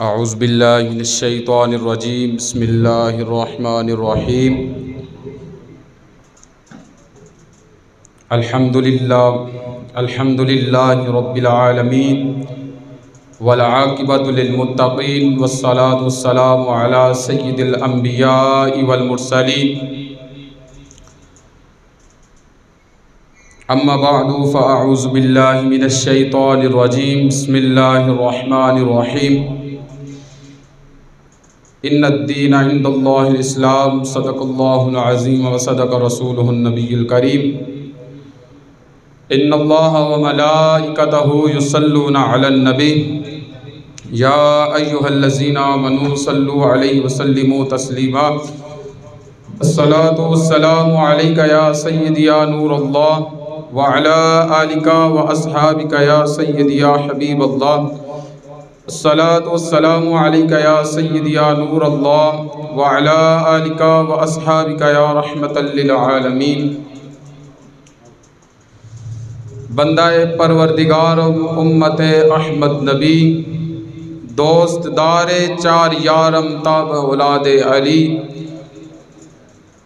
اعوذ باللہ من الشیطان الرجیم بسم اللہ الرحمن الرحیم الحمد للہ رب العالمین والعاقبۃ للمتقین والصلاة والسلام علی سید الانبیاء والمرسلین اما بعد فاعوذ باللہ من الشیطان الرجیم بسم اللہ الرحمن الرحیم ان الدین عند اللہ الاسلام صدق اللہ العظیم وصدق رسولہ النبی الکریم ان اللہ وملائکتہ یصلون علی النبی یا ایہا الذین آمنوا صلوا علیہ وسلموا تسلیما الصلاة والسلام علیک یا سیدی یا نور اللہ وعلی آلک واصحابک یا سیدی یا حبیب اللہ الصلاة والسلام علیک یا سیدی یا نور اللہ وعلی آلک واصحابک یا رحمۃ للعالمین بندہ پروردگار امت احمد نبی دوست دار چار یارم تاب اولاد علی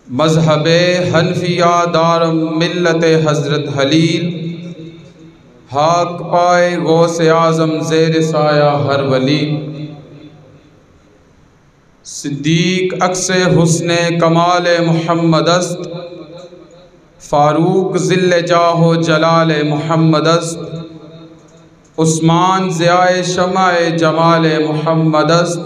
مذہب حنفیہ دارم ملت حضرت حلیل حق پائے غوث اعظم زیر سایہ ہر ولی صدیق عکس حسن کمال محمد است فاروق ذل جاہ و جلال محمد است عثمان ضیاء شمع جمال محمد است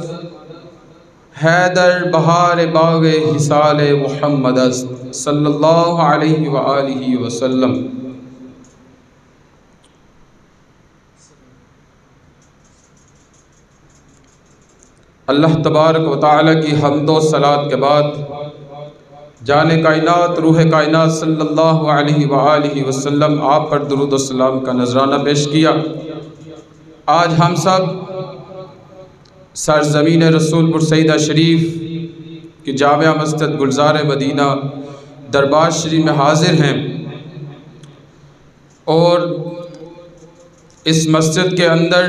حیدر بہار باغ حصال محمد است صلی اللہ علیہ وآلہ وسلم اللہ تبارک و تعالیٰ کی حمد و صلاۃ کے بعد جان کائنات روح کائنات صلی اللہ علیہ وآلہ وسلم آپ پر درود و سلام کا نذرانہ پیش کیا۔ آج ہم سب سرزمین رسول پور سیدہ شریف کی جامع مسجد گلزار مدینہ دربار شریف میں حاضر ہیں اور اس مسجد کے اندر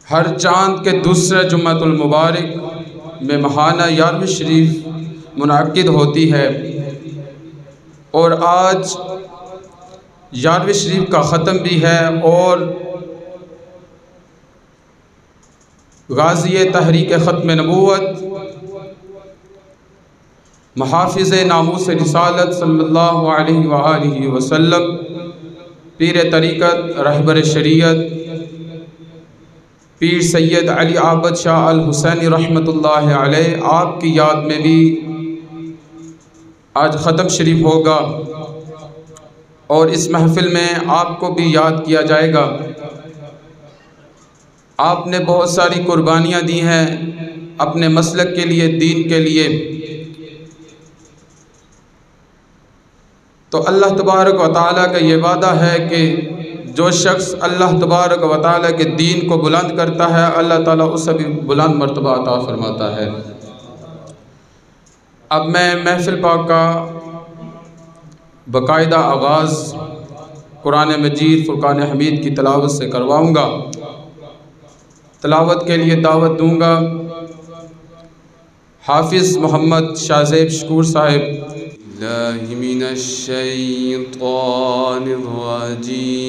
ہر چاند کے دوسرے جمعۃ المبارک میں ماہانہ یارویں شریف منعقد ہوتی ہے اور آج یارویں شریف کا ختم بھی ہے اور غازی تحریک ختم نبوت محافظ ناموس رسالت صلی اللہ علیہ وآلہ وسلم پیر طریقت رہبر شریعت پیر سید علی عابد شاہ الحسینی رحمۃ اللہ علیہ آپ کی یاد میں بھی آج ختم شریف ہوگا اور اس محفل میں آپ کو بھی یاد کیا جائے گا۔ آپ نے بہت ساری قربانیاں دی ہیں اپنے مسلک کے لیے، دین کے لیے، تو اللہ تبارک و تعالیٰ کا یہ وعدہ ہے کہ جو شخص اللہ تبارک و تعالیٰ کے دین کو بلند کرتا ہے اللہ تعالیٰ اسے بھی بلند مرتبہ عطا فرماتا ہے۔ اب میں محفل پاک کا باقاعدہ آغاز قرآن مجید فرقان حمید کی تلاوت سے کرواؤں گا۔ تلاوت کے لیے دعوت دوں گا حافظ محمد شاہ زیب شکور صاحب۔ اللہ من الشیطان الرجیم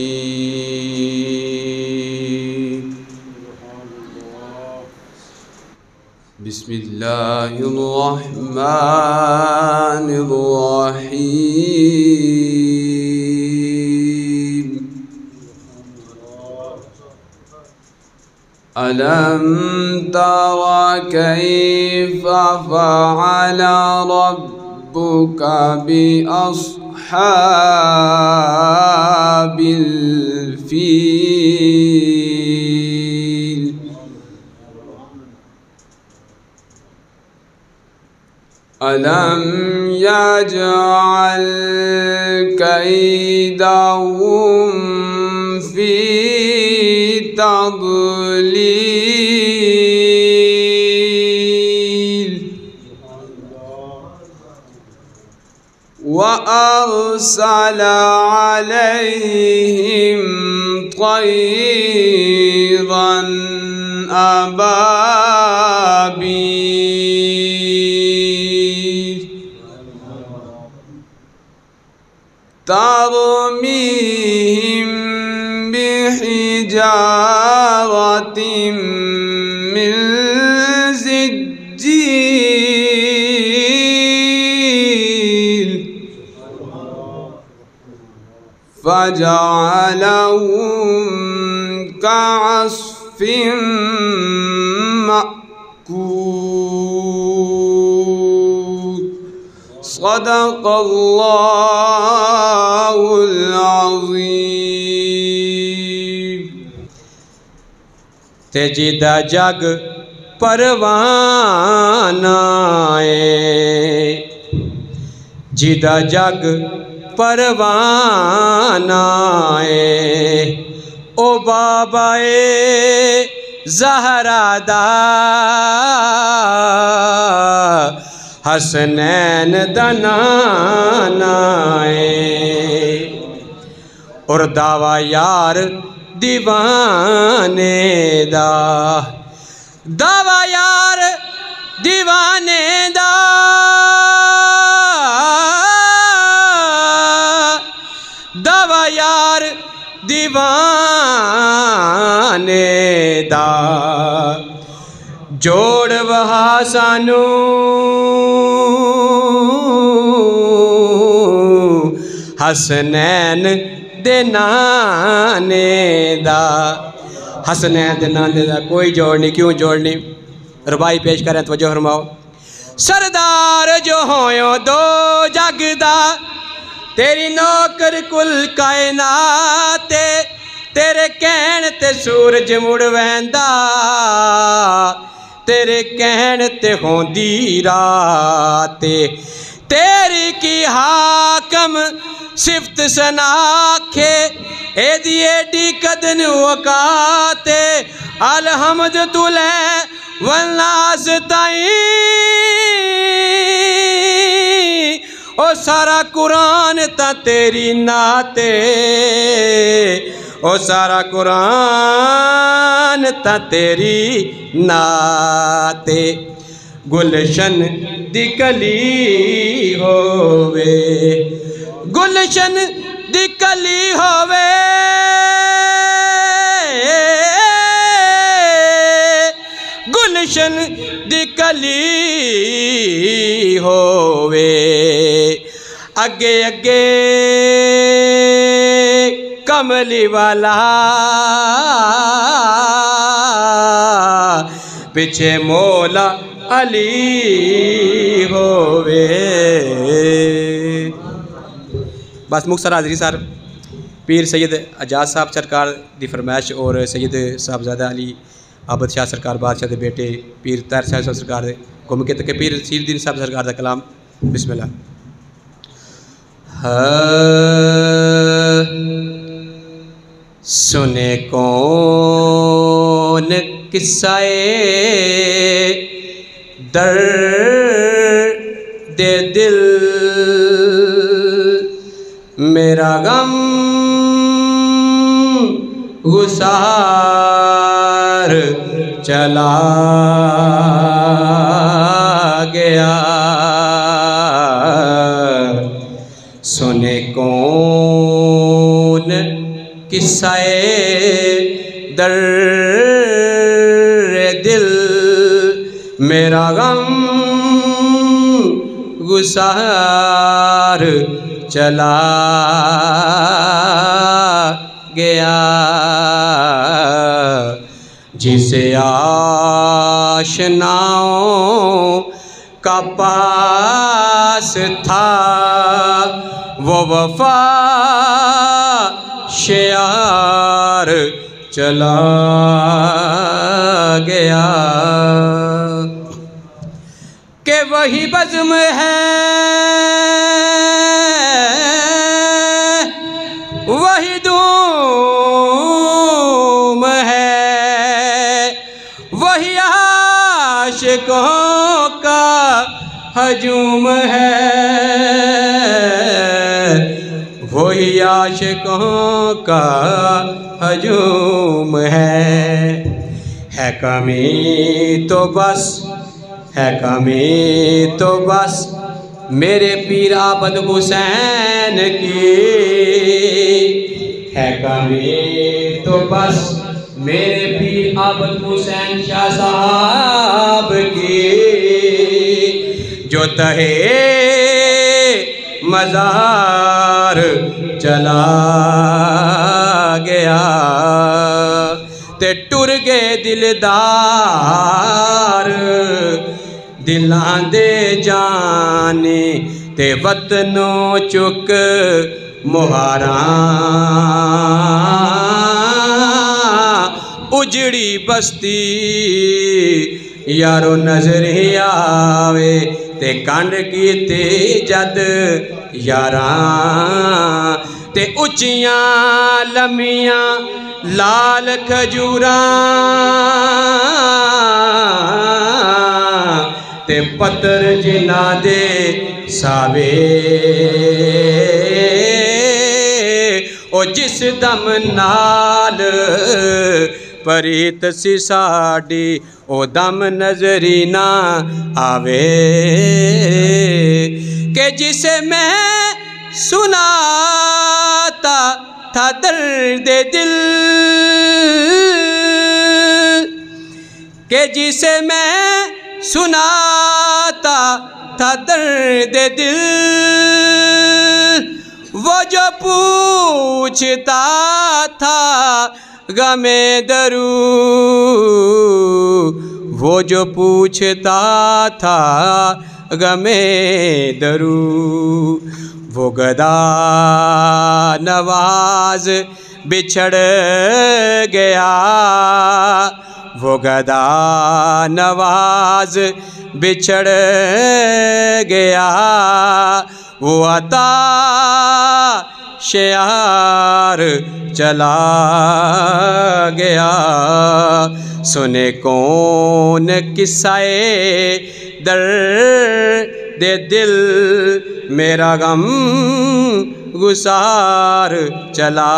بسم اللہ الرحمن الرحیم أَلَمْ تَرَ كَيْفَ فَعَلَ رَبُّكَ بِأَصْحَابِ الْفِيلِ أَلَمْ يَجْعَلْ كَيْدَهُمْ فِي تضليل وأرسل عليهم طيرا أبابيل ترميهم بحجارة من سجيل فجعلهم كعصف مأكول صدق اللہ العظیم۔ تے جدا جگ پروانہ جدا جگ پروانہ او بابا زہرا دا حسنین دا نانا اور دعویٰ یار دیوانے دا دعویٰ یار دیوانے دا دعویٰ یار دیوانے دا جوڑ وہا سانو حسنین دے نانے دا حسنین دے نانے دا کوئی جوڑ نہیں، کیوں جوڑ نہیں؟ ربائی پیش کریں توجہ فرماؤ۔ سردار جو ہویوں دو جگ دا تیری نوکر کل کائنات تیرے کہن تے سورج مڑ ویندا تیرے کہن تے ہوندی رات تیری کی حاکم صفت سناکھے اے دی ایڈی قدن وقات الحمد تلے والناس تائیں او سارا قرآن تا تیری ناتے او سارا قرآن تا تیری ناتے گلشن دی کلی ہووے گلشن دی کلی ہووے گلشن دی کلی ہووے اگے اگے کملی والا پیچھے مولا علی ہووے۔ بس مختصر حاضری سر پیر سید اجاز صاحب سرکار دی فرمائش اور سید صاحبزادہ علی عابد شاہ سرکار بادشاہ دے بیٹے پیر طاہر صاحب سرکار دے گم کے تک پیر سیر الدین صاحب سرکار دا کلام بسم اللہ۔ سنے کون قصہ درد دل میرا غم گسار چلا گیا سنے کون قصہ درد دل میرا غم گسار چلا گیا جسے آشناؤں کا پاس تھا وہ وفا شعار چلا گیا کہ وہی بزم ہے وہی دوم ہے وہی عاشقوں کا ہجوم ہے، وہی عاشقوں کا ہجوم ہے کمی تو بس، ہے کمی تو بس میرے پیر عابد حسین کی، ہے کمی تو بس میرے پیر عابد حسین شاہ صاحب کی، جو تہے مزار چلا گیا تے ٹر گئے دلدار، دلاں دے جانے تے وطنوں چک مہاراں، اجڑی بستی یارو نظر ہی آوے تے کنڈ کیتے جد یاراں، تے اچیاں لمیاں لال کھجوراں، تے پتر جنہ دے ساوے، او جس دم نال پریت سی ساڈی او دم نظری نہ آوے، کہ جسے میں سناتا تھا درد دل، کہ جسے میں سناتا تھا درد دل، وہ جو پوچھتا تھا غم درو، وہ جو پوچھتا تھا غم درو، وہ گدا نواز بچھڑ گیا، وہ گدا نواز بچھڑ گیا، وہ عطا شعار چلا گیا، سنے کون قصہ درد دل، میرا غم گسار چلا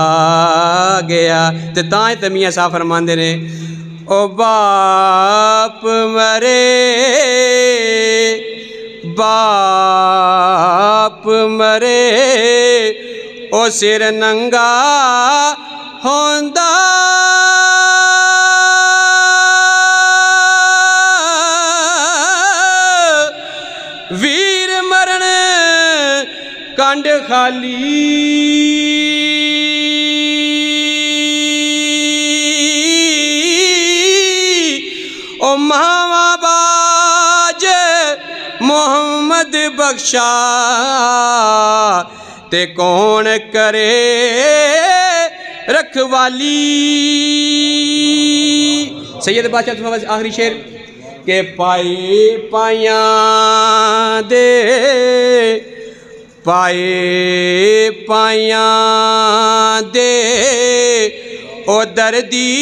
گیا۔ تے تائیں تے میاں صاحب فرماندے نے، او باپ مرے باپ مرے، او سر ننگا ہوندا، ویر مرن کنڈ خالی، او ماما باج محمد بخشا، تے کون کرے رکھوالی۔ سید بادشاہ تمہیں آخری شعر کہ پائی پائیاں دے، پائے پائیاں دے او دردی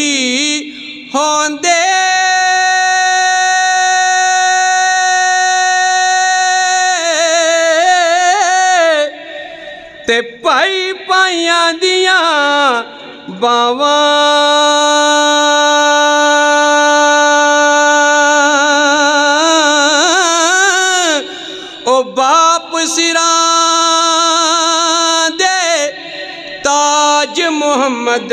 ہوندے، تے پائی پائیاں دیاں باواں، او باپ سراں دے تاج محمد،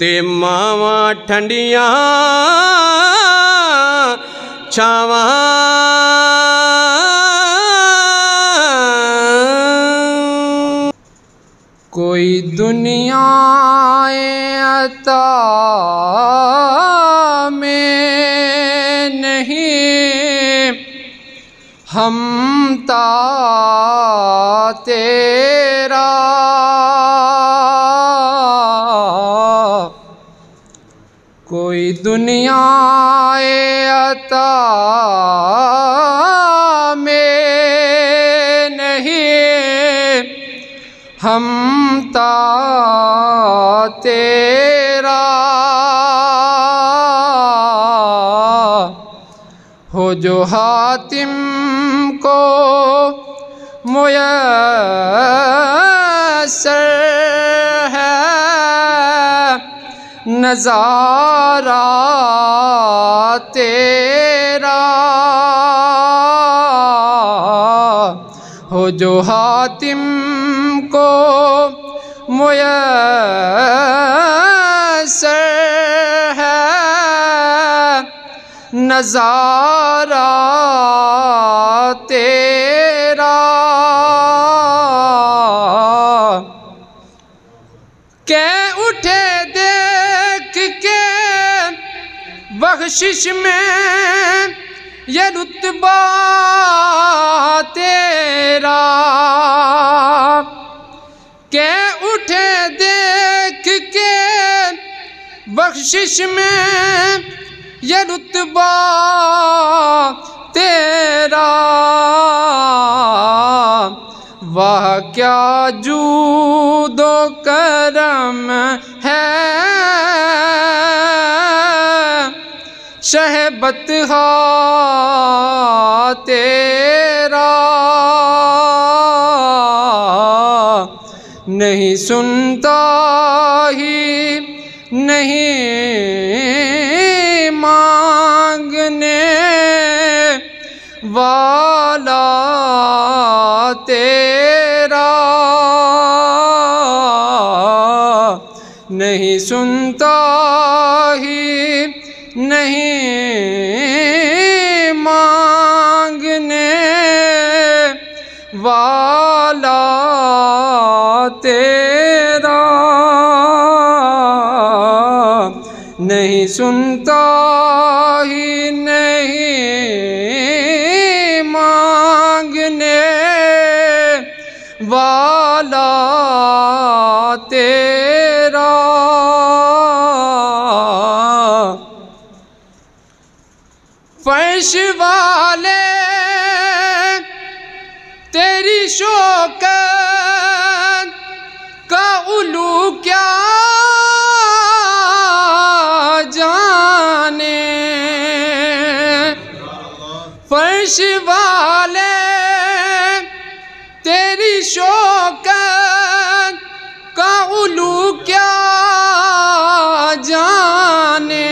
تے ماواں ٹھنڈیاں چھاواں، کوئی دنیا عطا میں نہیں، ہم تا تیرا، کوئی دنیا عطا میں نہیں، ہم تا تیرا، حاتم کو میسر ہے نظارہ تیرا، ہو جو حاتم کو میسر ہے نظارہ تیرا، کہ اٹھے دیکھ کے بخشش میں یہ رتبہ تیرا، کہ اٹھے دیکھ کے بخشش میں یہ رتبہ تیرا، واہ کیا جود و کرم ہے شہ بطحا تیرا، نہیں سنتا ہی نہیں مانگنے والا تیرا، نہیں سنتا ہی نہیں مانگنے والا تیرا، نہیں سنتا ہی نہیں مانگنے والا تیرا، فرش والے تیری شوکت کا علو کیا جانے، فرش والے تیری شوکت کا علو کیا جانے،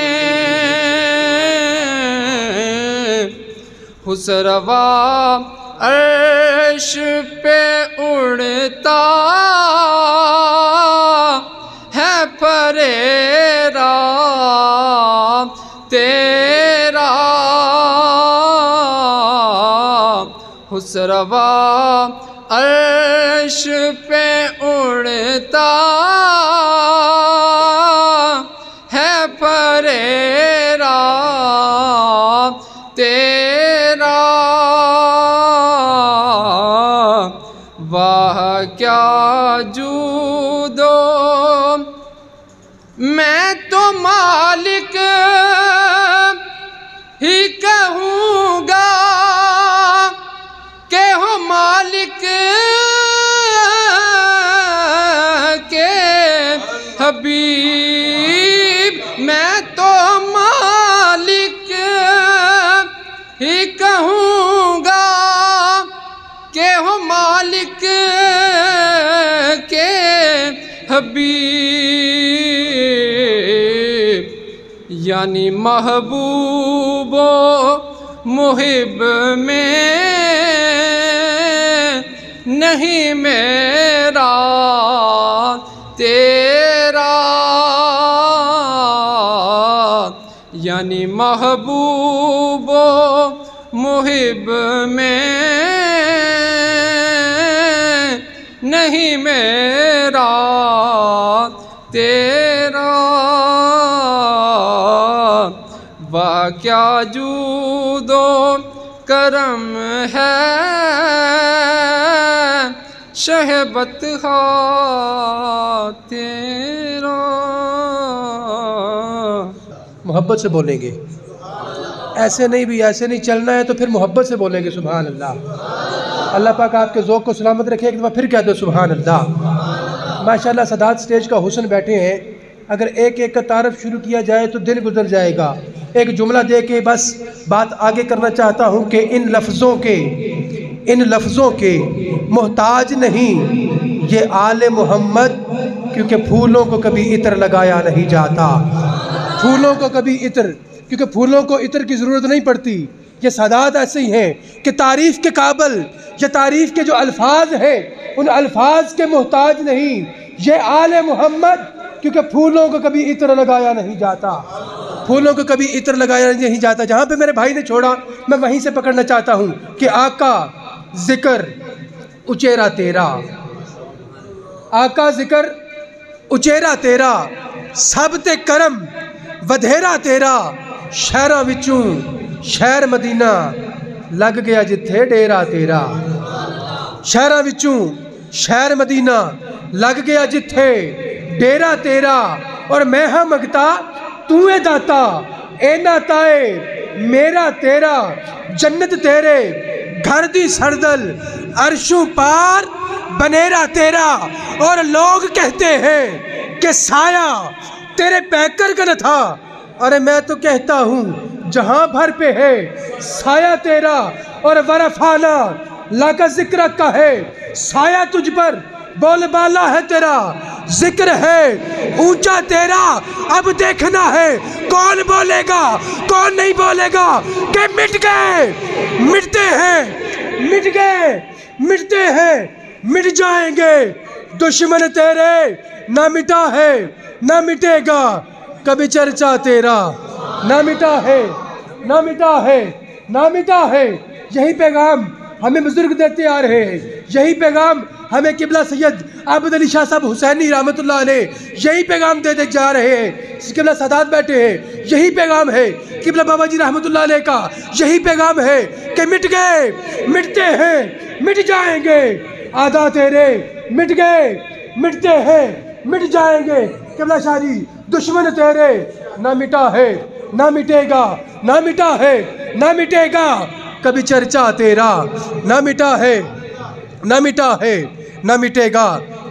خسروا عرش پہ اڑتا ہے پریرا تیرا، خسروا عرش پہ اڑتا ہے پریرا تیرا، واہ کیا جودو، میں تو مالک ہی کہوں گا کہ ہو مالک کے حبیب، میں تو مالک ہی کہوں گا کہ ہو مالک کے حبیب، یعنی محبوب و محب میں نہیں میرا تیرا، یعنی محبوب و محب میں نہیں میرا تیرا، واہ کیا جود و کرم ہے شہ بطحا تیرا۔ محبت سے بولیں گے، ایسے نہیں بھی، ایسے نہیں چلنا ہے تو پھر محبت سے بولیں گے سبحان اللہ۔ اللہ پاک آپ کے ذوق کو سلامت رکھے، ایک دفعہ پھر کہہ دو سبحان اللہ۔ ماشاءاللہ سادات سٹیج کا حسن بیٹھے ہیں، اگر ایک ایک کا تعارف شروع کیا جائے تو دن گزر جائے گا، ایک جملہ دے کے بس بات آگے کرنا چاہتا ہوں کہ ان لفظوں کے محتاج نہیں یہ آل محمد، کیونکہ پھولوں کو کبھی عطر لگایا نہیں جاتا، پھولوں کو کبھی عطر، کیونکہ پھولوں کو عطر کی ضرورت نہیں پڑتی۔ یہ سادات ایسے ہی ہیں کہ تعریف کے قابل یا تعریف کے جو الفاظ ہیں ان الفاظ کے محتاج نہیں یہ آل محمد، کیونکہ پھولوں کو کبھی عطر لگایا نہیں جاتا، پھولوں کو کبھی عطر لگایا نہیں جاتا۔ جہاں پہ میرے بھائی نے چھوڑا میں وہیں سے پکڑنا چاہتا ہوں کہ آقا ذکر اچیرا تیرا، آقا ذکر اچیرا تیرا، سب تے کرم ودھیرا تیرا، شہراں وچوں شہر مدینہ لگ گیا جتھے ڈیرا تیرا، شہراں وچوں شہر مدینہ لگ گیا جتھے ڈیرا تیرا، اور میں ہاں مگتا تو اے داتا اے ناتائے میرا تیرا، جنت تیرے گھر دی سردل عرشوں پار بنیرا تیرا، اور لوگ کہتے ہیں کہ سایہ تیرے پیکر کا نہ تھا، ارے میں تو کہتا ہوں جہاں بھر پہ ہے سایہ تیرا، اور ورفانا لاکا ذکر کا ہے سایہ تجھ پر بول بالا ہے تیرا، ذکر ہے اونچا تیرا، اب دیکھنا ہے کون بولے گا کون نہیں بولے گا، کہ مٹ گئے مٹتے ہیں مٹ گئے مٹتے ہیں مٹ جائیں گے، دشمن تیرے نہ مٹا ہے نہ مٹے گا، کبھی چرچا تیرا نہ مٹا ہے نہ مٹا ہے نہ مٹا ہے۔ یہی پیغام ہمیں بزرگ دیتے آ رہے ہیں، یہی پیغام ہمیں قبلہ سید عابد علی شاہ صاحب حسینی رحمت اللہ علیہ یہی پیغام دیتے جا رہے ہیں، قبلہ سادات بیٹھے ہیں، یہی پیغام ہے قبلہ بابا جی رحمت اللہ علیہ کا، یہی پیغام ہے کہ مٹ گئے مٹتے ہیں مٹ جائیں گے، آدھا تیرے مٹ گئے مٹتے ہیں مٹ جائیں گے، قبلہ شاہ جی دشمن تیرے نہ مٹا ہے نہ مٹے گا، نہ مٹا ہے نہ مٹے گا، کبھی چرچا تیرا نہ مٹا ہے نہ مٹا ہے نہ مٹے گا،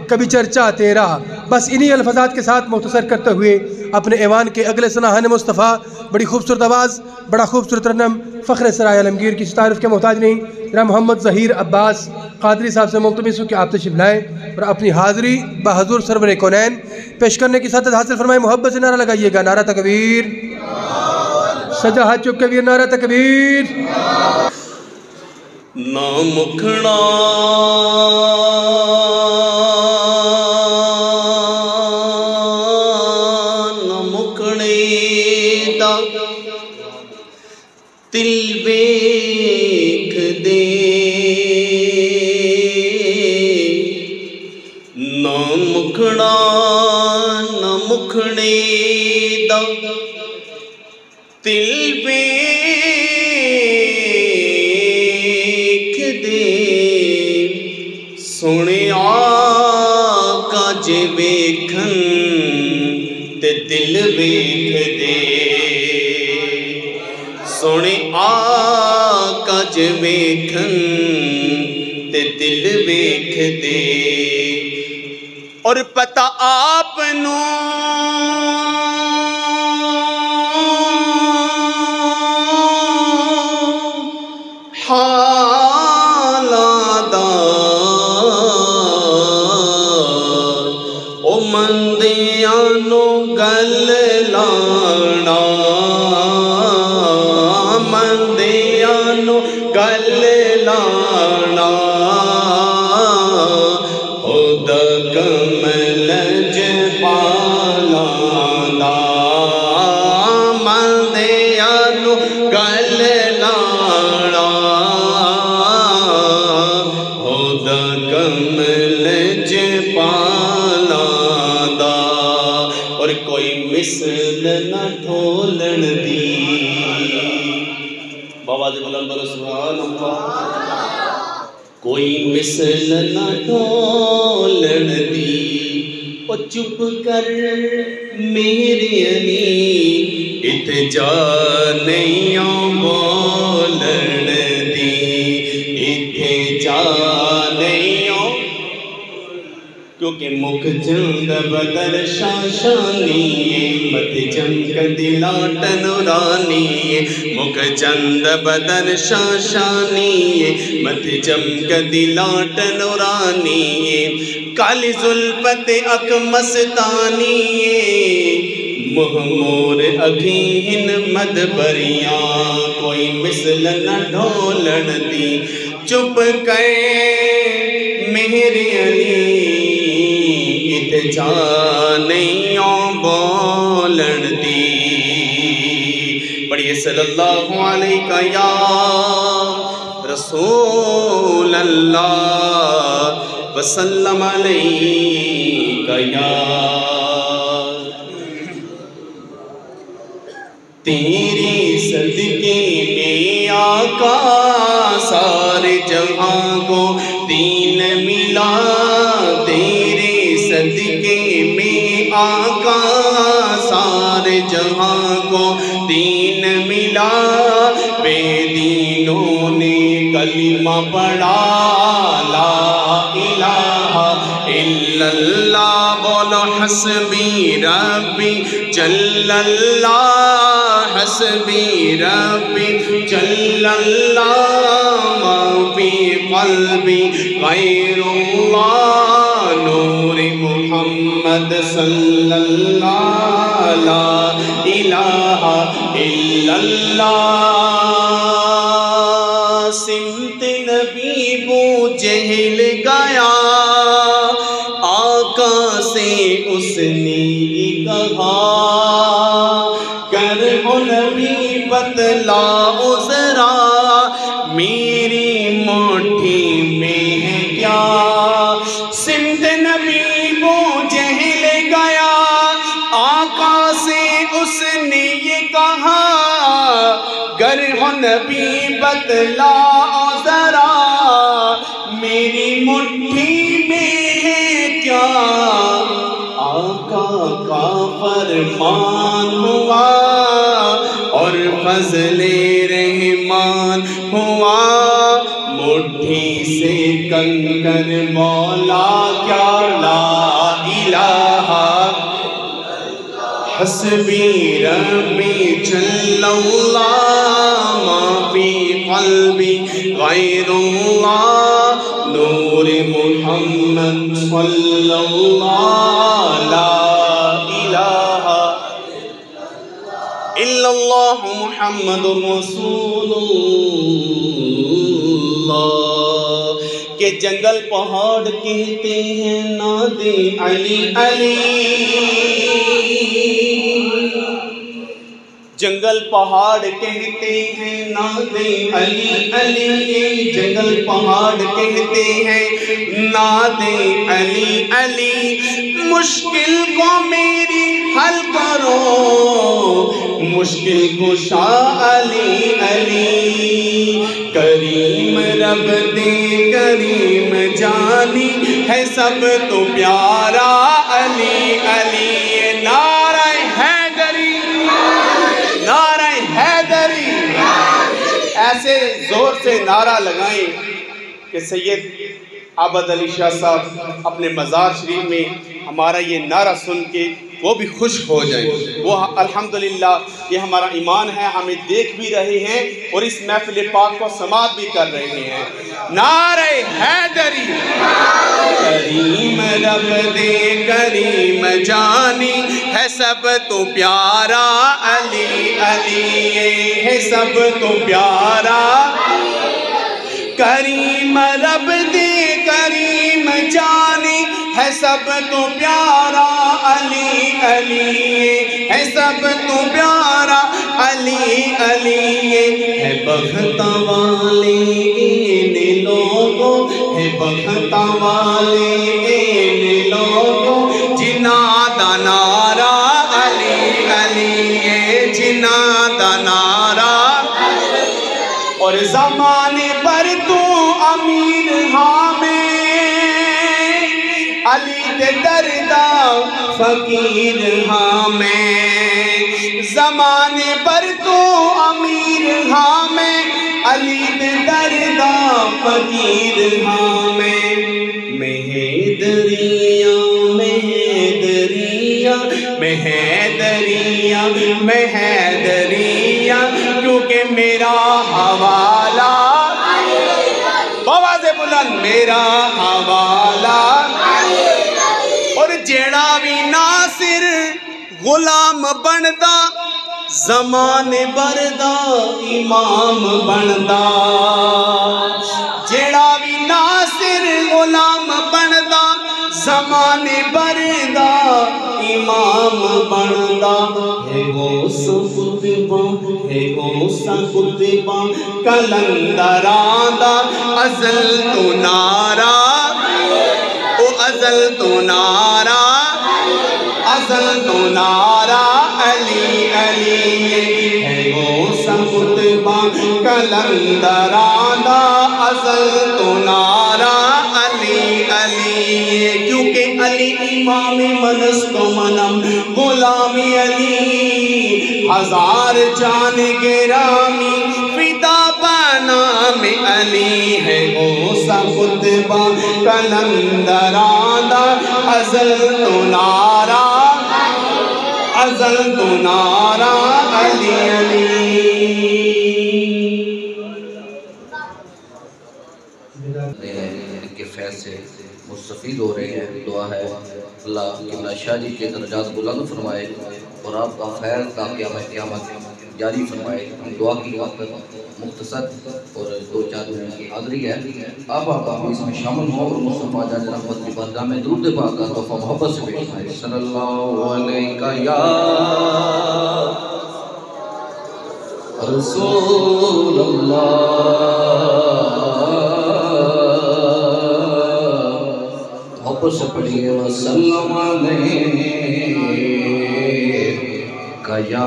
کبھی چرچا تیرا۔ بس انہی الفاظات کے ساتھ مختصر کرتے ہوئے اپنے ایوان کے اگلے سناہن مصطفیٰ، بڑی خوبصورت آواز، بڑا خوبصورت رنم، فخر سرائے عالمگیر کی تعریف کے محتاج نہیں، جناب محمد ظہیر عباس قادری صاحب سے ملتمس ہوں کہ آپ تشریف لائیں اور اپنی حاضری بحضور سرور کونین پیش کرنے کی سعادت حاصل فرمائیں۔ محبت سے نعرہ لگائیے گا، نعرہ تکبیر، سجا ہاتھ چک کے نعرہ تکبیر۔ نہ مکھڑا نہ مکھڑے دا دل ویکھ دے، نہ مکھڑا نہ مکھڑے دا دل سونے آقا جے ویکھن تے دل ویکھ دے، سونے آقا جے ویکھن تے دل ویکھ دے، اور پتہ آپ نو گل لانا، مندیاں نو گل لانا، خدا کمل جپالانا، مندیاں نو گل لانا، خدا کمل جپالانا، اور کوئی مثل نہ ڈھولن دی، بابا جی بلند بولو سبحان اللہ، کوئی مثل نہ ڈھولن دی، او چپ کر میرے علی اتھے جا نہیں بولن دی، اتھے جا نہیں کیونکہ مکھ چند بدر شاشانی مت چمک دلاٹ نورانی مکھ چند بدر شاشانی مت چمک دلاٹ نورانی کالی زلفت اک مستانی مہ مور اکھیں مد بریاں کوئی مثل نہ ڈھولن دی چپ کر میرے علی ات جانیوں بولن دی پڑھیے صلی اللہ علیہ یا رسول اللہ وسلم علیہ یا تیری صدقے میں آقا سارے جہاں کو دین ملا تیرے صدقے میں آقا سارے جہاں کو دین ملا بے دینوں نے کلمہ پڑھا لا الہ الا اللہ بولو حسبی ربی جل اللہ حسبی ربی جل اللہ ما فی قلبی غیر اللہ نور محمد صلی اللہ لا الہ الا اللہ سمت نبی بو جہل گیا آقا سے اس نے کہا کر نبی بتلا ذرا میری مٹھی میں ہے کیا سمت نبی بو جہل گیا آقا سے اس نے یہ کہا گر ہو نبی بتلا ذرا میری مٹھی میں ہے کیا آقا کا فرمان ہوا اور فضل رحمان ہوا مٹھی سے کنکر مولا کیا لا الہ حسبی ربی جل اللہ ما فی قلبی غیر اللہ نور محمد صلی اللہ لا الہ الا اللہ محمد رسول اللہ کہ جنگل پہاڑ کہتے ہیں نادے علی علی جنگل پہاڑ کہتے ہیں نادے علی علی جنگل پہاڑ کہتے ہیں نادے علی علی مشکل کو میری حل کرو مشکل کشا علی علی کریم رب دے کریم جانی ہے سب تو پیارا علی علی نعرہ حیدری نعرہ حیدری ایسے زور سے نعرہ لگائیں کہ سید عابد علی شاہ صاحب اپنے مزار شریف میں ہمارا یہ نعرہ سن کے وہ بھی خوش ہو جائیں وہ الحمدللہ یہ ہمارا ایمان ہے ہمیں دیکھ بھی رہے ہیں اور اس محفل پاک کو سماعت بھی کر رہے ہیں نعرہ حیدری کریم رب دے کریم جانی ہے سب تو پیارا علی علی ہے سب تو پیارا کریم رب دے کریم جانی ہے سب تو پیارا علی علی ہے سب تو پیارا علی علی ہے بختا والے ان لوگوں ہے بختا والے ان لوگوں جنہاں دا نعرہ علی علی جنہاں دا نعرہ اور زمانے پر تو امیر ہاں میں علی دے دردہ فقیر ہاں میں زمانے پر تو امیر ہاں میں علی دے دردہ فقیر ہاں میں حیدریاں میں حیدریاں میں حیدریاں کیونکہ میرا حوالہ آواز بلند میرا حوالہ اور جیڑا بھی ناصر غلام بندا زمانے بردا امام بندا جیڑا بھی ناصر غلام بندا زمانے بردا امام بندا ہے غوث قطباں ہے غوث قطباں کلندراں دا ازل تو نارا او ازل تو نارا ازل تو نارا علی علی ہے غوث قطباں کلندراں دا ازل تو نارا علی علی کیونکہ علی امام منس کو منم غلامی علی ہزار جان گرامی فدا بنام علی ہے غوث قطباں کلندراں دا ازل تو نارا ازل تو نارا علی علی کے فیض سے مستفید ہو رہے ہیں دعا ہے اللہ قبلہ شاہ جی کے درجات بلند فرمائے اور آپ کا خیر کا قیامت جاری فرمائے دعا کی وقت مختصر اور 2-4 دنوں کی حاضری ہے آپ اس میں شامل ہوں اور مصطفیٰ جان رحمت کی بارگاہ میں درود پاک کا تحفہ محبت سے پیش کریں صلی اللہ علیہ یا رسول اللہ محبت سے پڑھیے وسلم علیک یا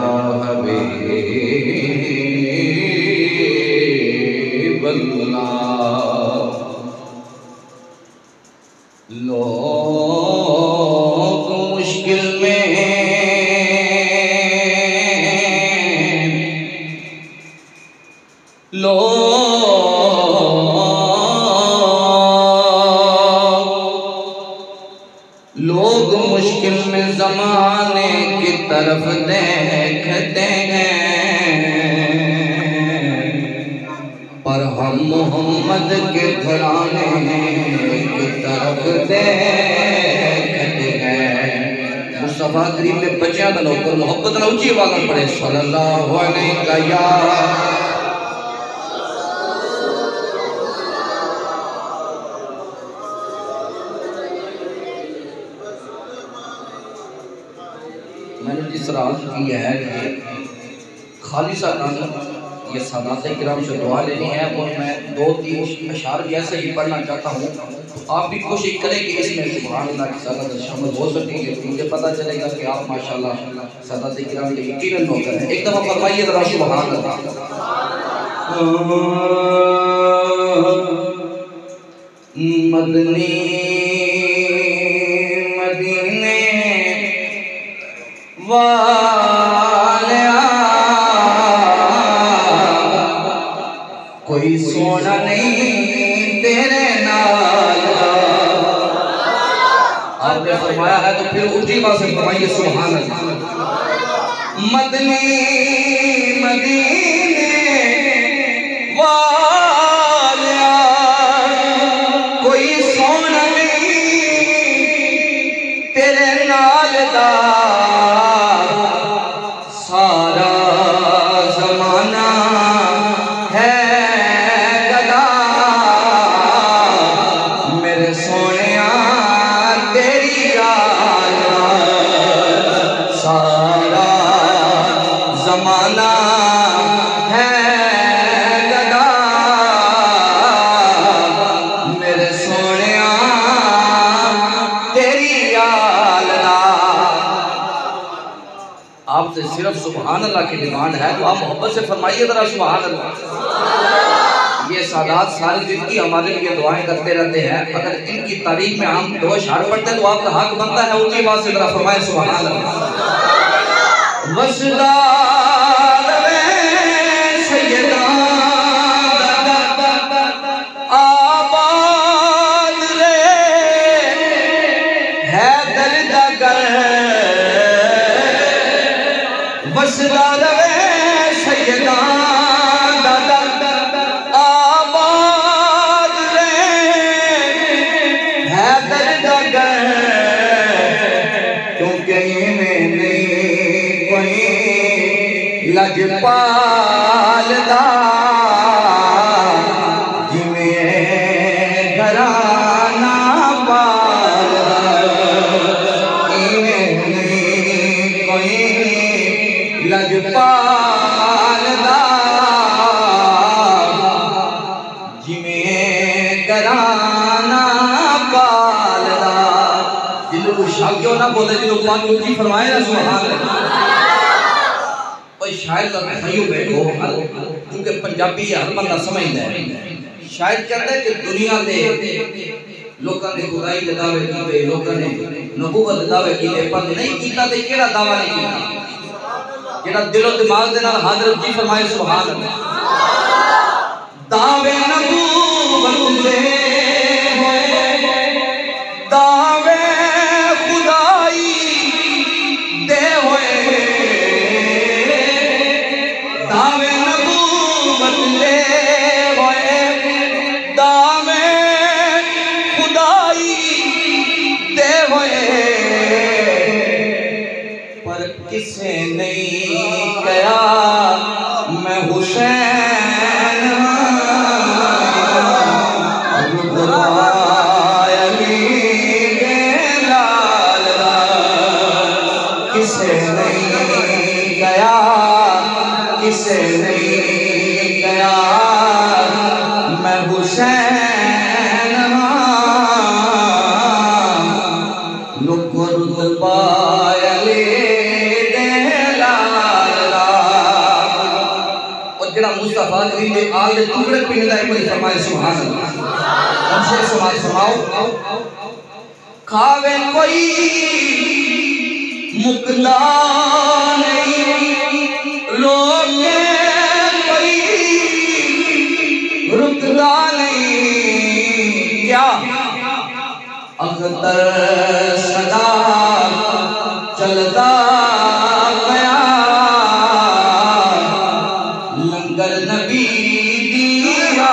حبیب اللہ لوگ مشکل میں لوگ مشکل میں زمانے کی طرف دیکھتے ہیں پر ہم محمد کے گھرانے کی طرف دیکھتے ہیں مصطفیٰ کریم میں بچیاں بنو کر محبت نہ اونچی آواز میں پڑھے صلی اللہ علیہ یا میں نے جس طرح عرض کی ہے کہ خالصہ یہ سادات کرام سے دعا لینی ہے اور میں 2-3 اشعار جیسے ہی پڑھنا چاہتا ہوں آپ بھی کوشش کریں کہ اس میں سبحان اللہ کی سادات شامل ہو سکیں گے مجھے پتہ چلے گا کہ آپ ماشاءاللہ سادات کرام کے یقیناً نوکر ہیں ایک دفعہ فرمائیے ذرا سبحان اللہ مدنی مدینے والیا کوئی سونا نہیں تیرے نال آپ نے فرمایا ہے تو پھر اونچی بات سے فرمائیے سبحان اللہ مدنی مدینے والیا کوئی سونا نہیں تیرے نال دا سارا زمانہ ہے گدا میرے سونیا تیری یاد سارا زمانہ ہے گدا میرے سونیا تیری یاد آپ سے صرف سبحان اللہ کی ڈیمانڈ ہے تو آپ محبت سے فرمائیے ذرا سبحان اللہ یہ سادات ساری زندگی ہمارے لیے دعائیں کرتے رہتے ہیں اگر ان کی تعریف میں ہم 2 اشعار پڑھتے ہیں تو آپ کا حق بنتا ہے اونچی بات سے ذرا فرمائے سبحان اللہ وصلات سیدہ آباد رے ہے درد گر وسدا رہے سیدان دا آباد رہے حیدر دا گھر کیونکہ میں نہیں کوئی لجپال دا لجپال دا جویں گرانا پال دا جنہوں کو شاہ کیوں نہ بولے جنہوں پاک اونچی فرمائے نا سبحان اللہ اور شاید کا خیو بیٹھو کیونکہ پنجابی ہر بندہ سمجھتا ہے شاید کہتا ہے کہ دنیا دے لوکاں نے خدائی دے دعوے کیتے لوکاں نے نبوت دے دعوے کیتے پر نہیں کیتا تے کیڑا دعویٰ نہیں کیتا جنہاں دل و دماغ دے نال حضرت جی فرمائے سبحان اللہ دعوے نبوت دے ہوئے دعوے خدائی دے ہوئے دعوے نبوت دے ہوئے دعوے خدائی دے ہوئے پر کسے نہیں کہا میں حسین کسے نہیں کہا کسے نہیں کہا میں حسین لکھ رتبہ علی مصطفیٰ کریم دے آل دے ٹکڑے پنڈ دائے کوئی فرمائے سبحان اللہ ہم سے سماعت فرماؤ کھاوے کوئی مقدہ نہیں روکے کوئی رکدہ نہیں کیا اختر صدا چلتا گیا نبی دیا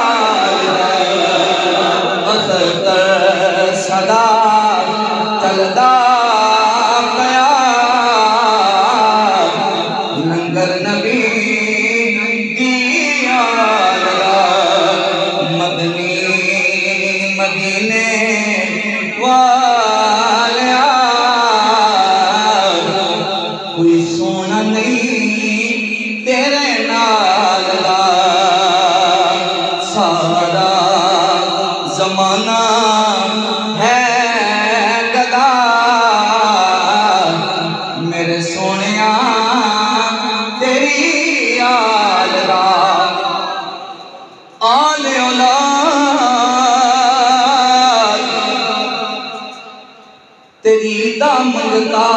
اختر صدا چلتا گیا لنگر نبی دیا مدنی مدینے والیا کوئی سونا نہیں تیرے نال سارا زمانہ ہے گدا میرے سونیا تیری آل اولاد تیری دا منگتا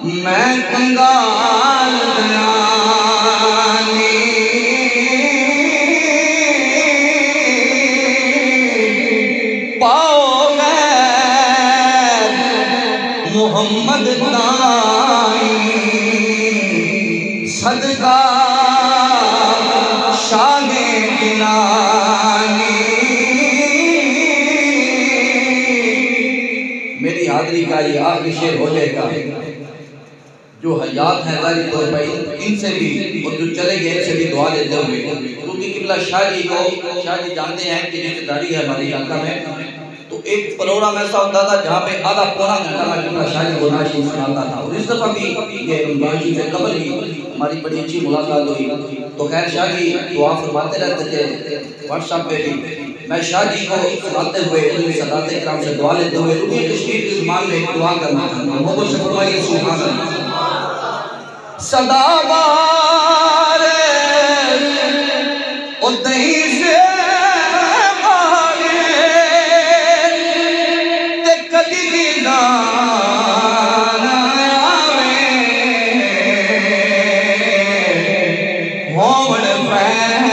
میں کنگال دیانی پاؤ غیر محمد نائی صدقہ شان گنانی میری حاضری کا یہ آخری شعر ہو جائے گا جو حیات ہیں ظاہری طور پر ان سے بھی اور جو چلے گئے ان سے بھی دعا لیتے ہوئے کیونکہ قبلہ شاہ جی کو شاہ جی جانتے ہیں کہ رشتہ داری ہے ہماری علاقہ میں تو ایک پروگرام ایسا ہوتا تھا جہاں پہ آدھا پونا گھنٹہ میں قبلہ شاہ جی کو ناشی سناتا تھا اور اس دفعہ بھی یہ رمضان سے قبل ہی ہماری بڑی اچھی ملاقات ہوئی تو خیر شاہ جی دعا فرماتے رہتے تھے واٹس ایپ پہ بھی میں شاہ جی کو سناتے ہوئے علمی صدات کرام سے دعا لیتے ہوئے روحی کشمیر کی زمان میں ایک دعا کرنا چاہتا ہوں محبت سے فرمائیے سبحان اللہ صدا بارے ادھئی سے بارے تے کدی بھی نہ آوے ہومن فیل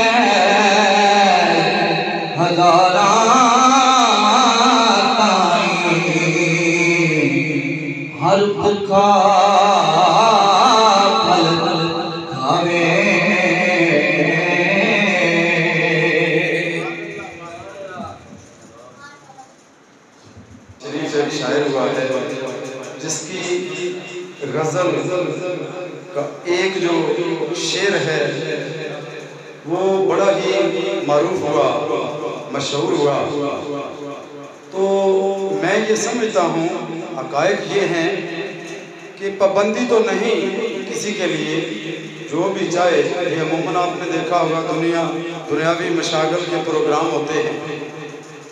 ہزاراں تائیں ہر بھکھا پھل کھاوے شریف ایک شاعر ہوا ہے جس کی غزل کا ایک جو شعر ہے وہ بڑا ہی معروف ہوا، مشہور ہوا. تو میں یہ سمجھتا ہوں حقائق یہ ہیں کہ پابندی تو نہیں کسی کے لیے، جو بھی چاہے. یہ عموماً آپ نے دیکھا ہوگا دنیاوی مشاغل کے پروگرام ہوتے ہیں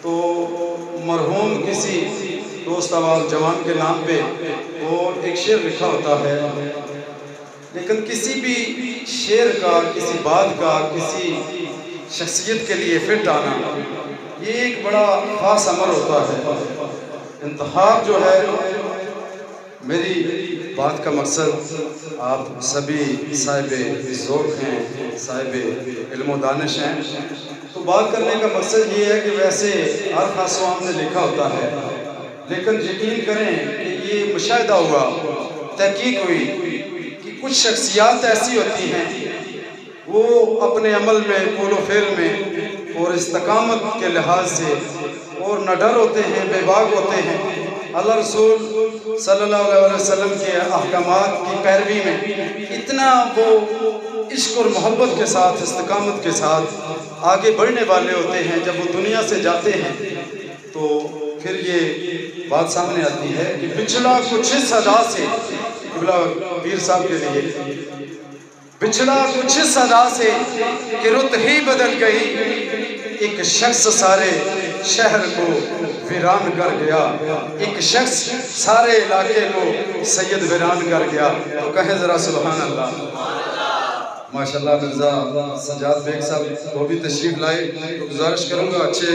تو مرحوم کسی دوست آواز جوان کے نام پہ وہ ایک شعر لکھا ہوتا ہے، لیکن کسی بھی شعر کا، کسی بات کا، کسی شخصیت کے لیے فٹ آنا یہ ایک بڑا خاص عمل ہوتا ہے. انتخاب جو ہے، میری بات کا مقصد آپ سبھی صاحب ذوق ہیں، صاحب علم و دانش ہیں، تو بات کرنے کا مقصد یہ ہے کہ ویسے ہر خاصوام نے لکھا ہوتا ہے، لیکن یقین کریں کہ یہ مشاہدہ ہوا، تحقیق ہوئی کہ کچھ شخصیات ایسی ہوتی ہیں وہ اپنے عمل میں، قول و فعل میں اور استقامت کے لحاظ سے اور نڈر ہوتے ہیں، بے باک ہوتے ہیں. اللہ رسول صلی اللہ علیہ وسلم کے احکامات کی پیروی میں اتنا وہ عشق اور محبت کے ساتھ، استقامت کے ساتھ آگے بڑھنے والے ہوتے ہیں. جب وہ دنیا سے جاتے ہیں تو پھر یہ بات سامنے آتی ہے کہ بچھڑا کچھ اس ادا سے، قبلہ پیر صاحب کے لیے، بچھڑا کچھ اس ادا سے کہ رت ہی بدل گئی، ایک شخص سارے شہر کو ویران کر گیا، ایک شخص سارے علاقے کو سید ویران کر گیا. تو کہیں ذرا سبحان اللہ. ماشاءاللہ مرزا سجاد بیگ صاحب وہ بھی تشریف لائے، تو گزارش کروں گا اچھے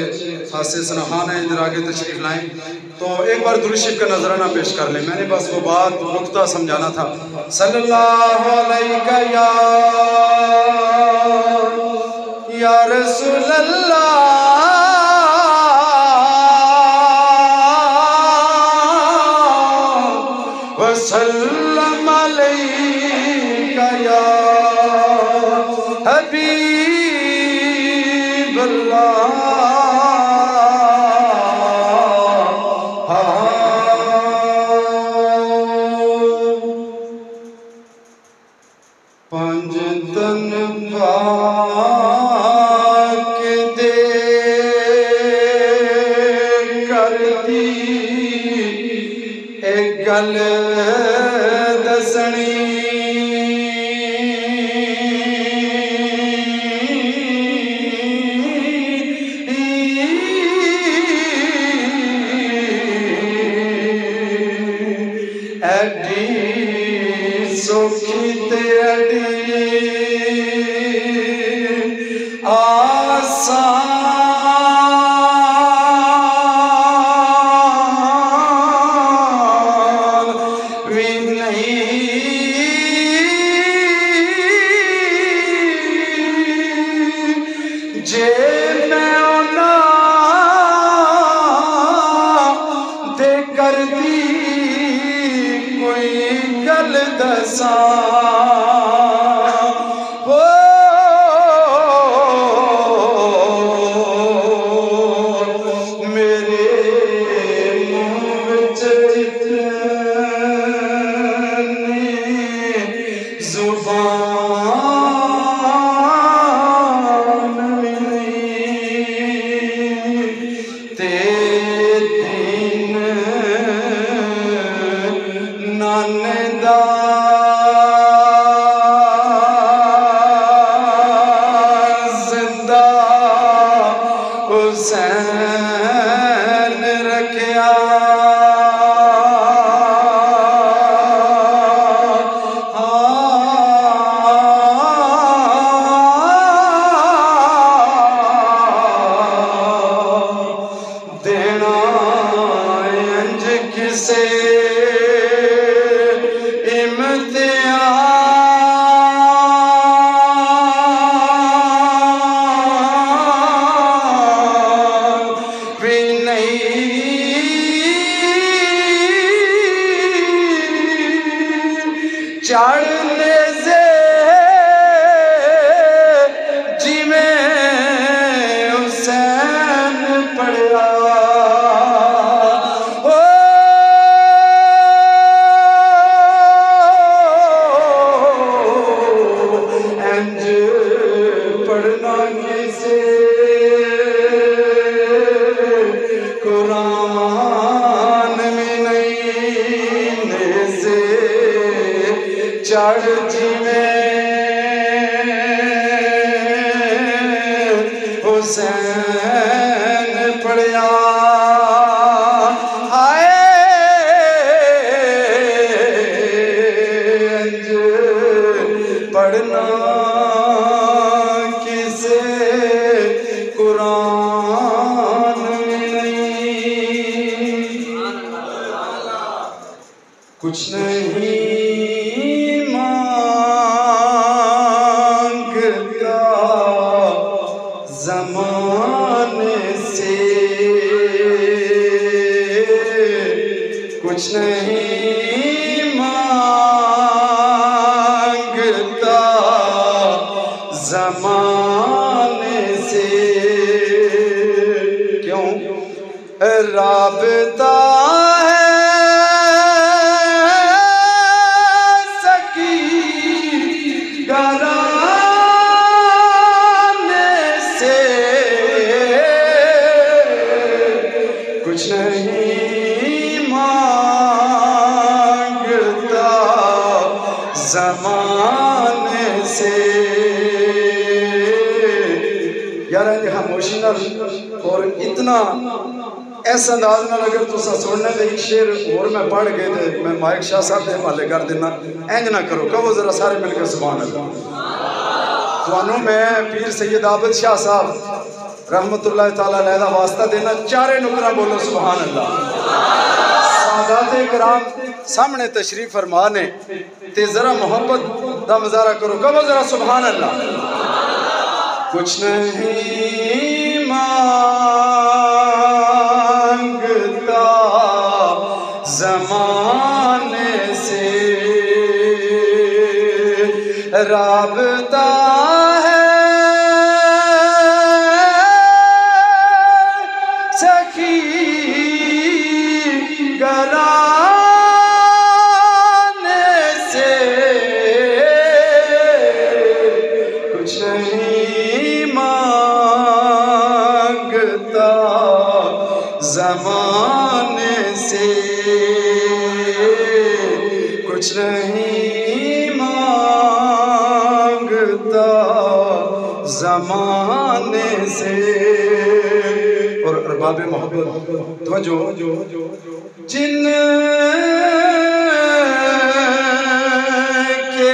خاصے سنہان ہیں ادھر آگے تشریف لائیں. تو ایک بار درود شریف کا نظرانہ پیش کر لیں. میں نے بس وہ بات نقطہ سمجھانا تھا. صلی اللہ علیہ یا رسول اللہ وسلم علیہ یا حبیب اللہ. پنج تن پاک دے کر دی ایک گل دسنی، ایڈی سوکھی تے ایڈی آسان بھی نہیں، جے میں انہاں دے کر دی کوئی گل دساں. حسین رکھیا دینا انج کسے چڑھنے سے جی میں حسین پڑھا انج پڑھنا کسے قرآن میں نہیں سے چڑھ جی میں حسین پڑھیا آئے انج پڑھنا کسے قرآن میں نہیں کچھ نہیں مانگتا زمانے سے کچھ نہیں مانگتا زمانے سے کیوں رابطہ کچھ نہیں مانگتا زمانے سے یار یہ خاموشی نہ اور اتنا ایسا انداز نہ اگر تسا سننے دے ایک شعر اور میں پڑھ گئے تھے میں مائک شاہ صاحب دے حوالے کر دینا اینج نہ کرو کہو ذرا سارے مل کے سبحان اللہ توانوں میں پیر سید عابد شاہ صاحب رحمت اللہ تعالیٰ علیہ واسطہ دینا چارے نکرہ بولو سبحان اللہ سادات کرام سامنے تشریف فرمانے تے ذرا محبت دا مظاہرہ کرو کہو ذرا سبحان اللہ کچھ نہیں مانگتا زمانے سے رابطہ زمانے سے کچھ نہیں مانگتا زمانے سے اور ارباب محبت توجہ جن کے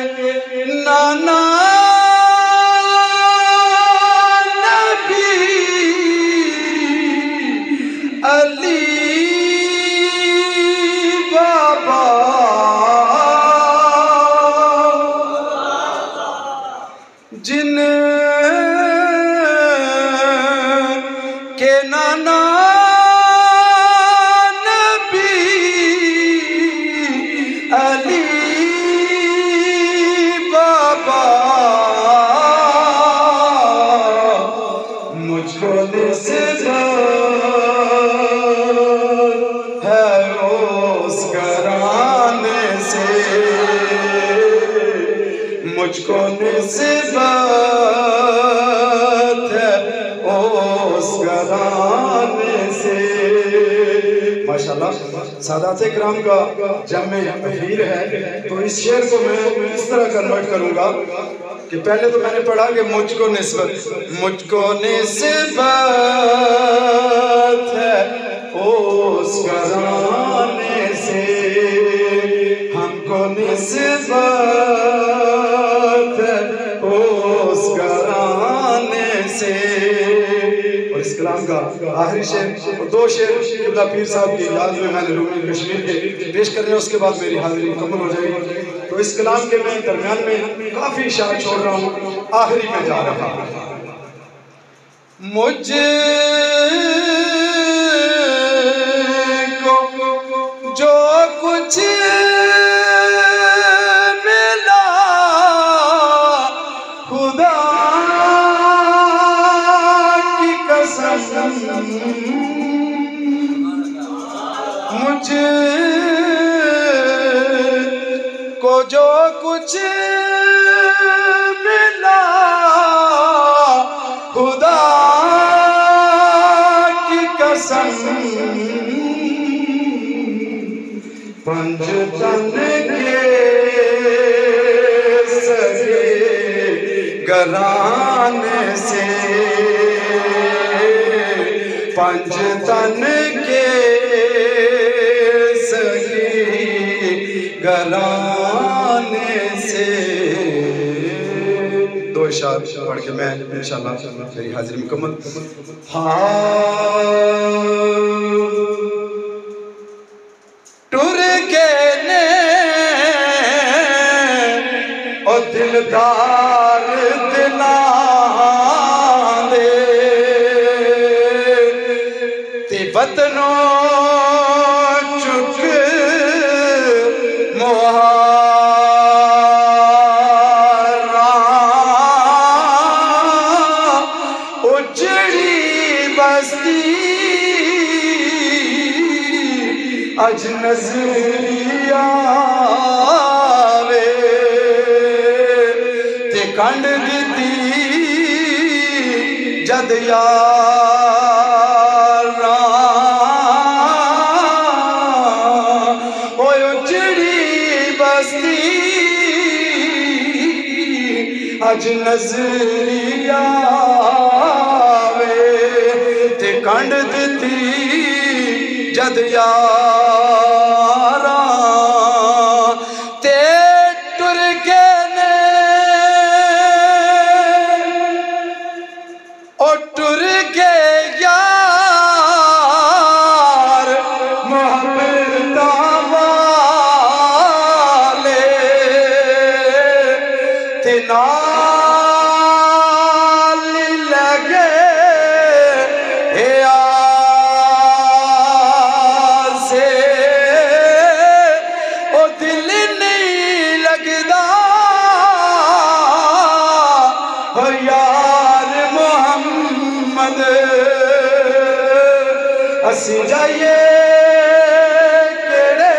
نانا جن کے نانا نبی علی بابا مجھ کو نسبت ہے اس گھرانے سے مجھ کو نسبت ہے اس گھرانے سے ماشاءاللہ سادات کرام کا جمع اخیر ہے تو اس شعر کو میں اس طرح کنورٹ کروں گا کہ پہلے تو میں نے پڑھا کہ مجھ کو نسبت ہے اس گھرانے سے ہم کو نسبت ہے اس گھرانے سے اور اس کلام کا آخری شعر اور دو شعر قبلہ پیر صاحب کی یاد میں نے رومی کشمیر کے پیش کرنے اس کے بعد میری حاضری مکمل ہو جائے گی تو اس کلام کے میں درمیان میں کافی اشارہ چھوڑ رہا ہوں آخری میں جا رہا ہوں مجھ کو جو کچھ میرا وہ جو کچھ ملا خدا کی قسم پنج تن کے سگے گرانے سے پنج تن کے سگے گرانے سے دو اشعار پڑھ کے میں انشاءاللہ میری حاضری مکمل ٹر کے نے او دلدار دلان دے تے وطنوں چک اج نظری آوے تے کنڈ دیتی جد یاراں اوہ اجڑی بستی اج نظری آوے تے کنڈ دیتی جد یاراں تے ٹر کے نے او ٹر کے یار محبتاں والے تے نال لگے اسی جائیے کیڑے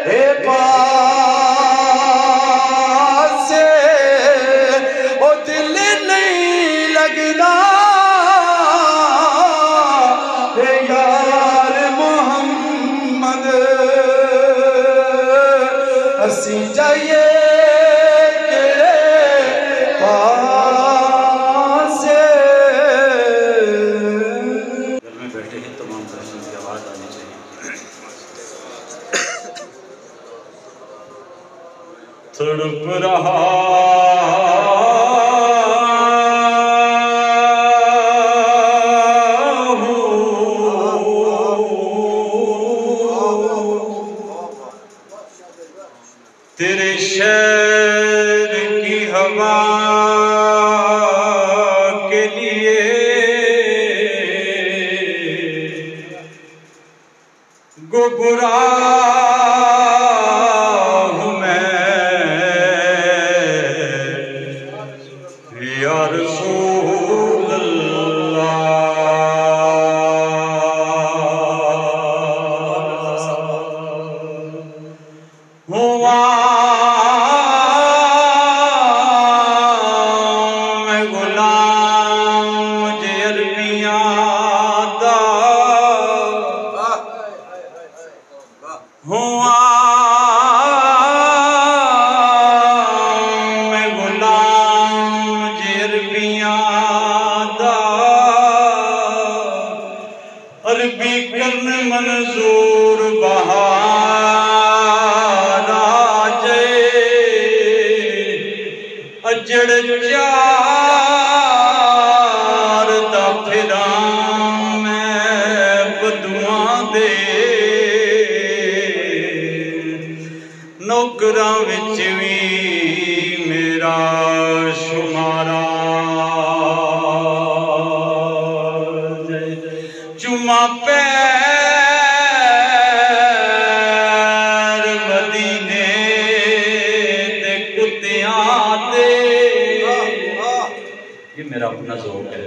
اے پاسے او دل نہیں لگدا اے یار محمد اسی جائیے تڑپ رہا تیرے شہر کی ہوا کے لیے گمراہ ہوں میں یا رسول اللہ ہوا میں غلام مجھے عربیاں دا ہوا میں غلام مجھے عربیاں دا عربی کرن منظور بہار آجے اجڑ چار دا پھرام میں بدواں دے نوکراں وچ وی میرا شمارا چما پیر مدینے دے کتیاں دے یہ میرا اپنا ذوق ہے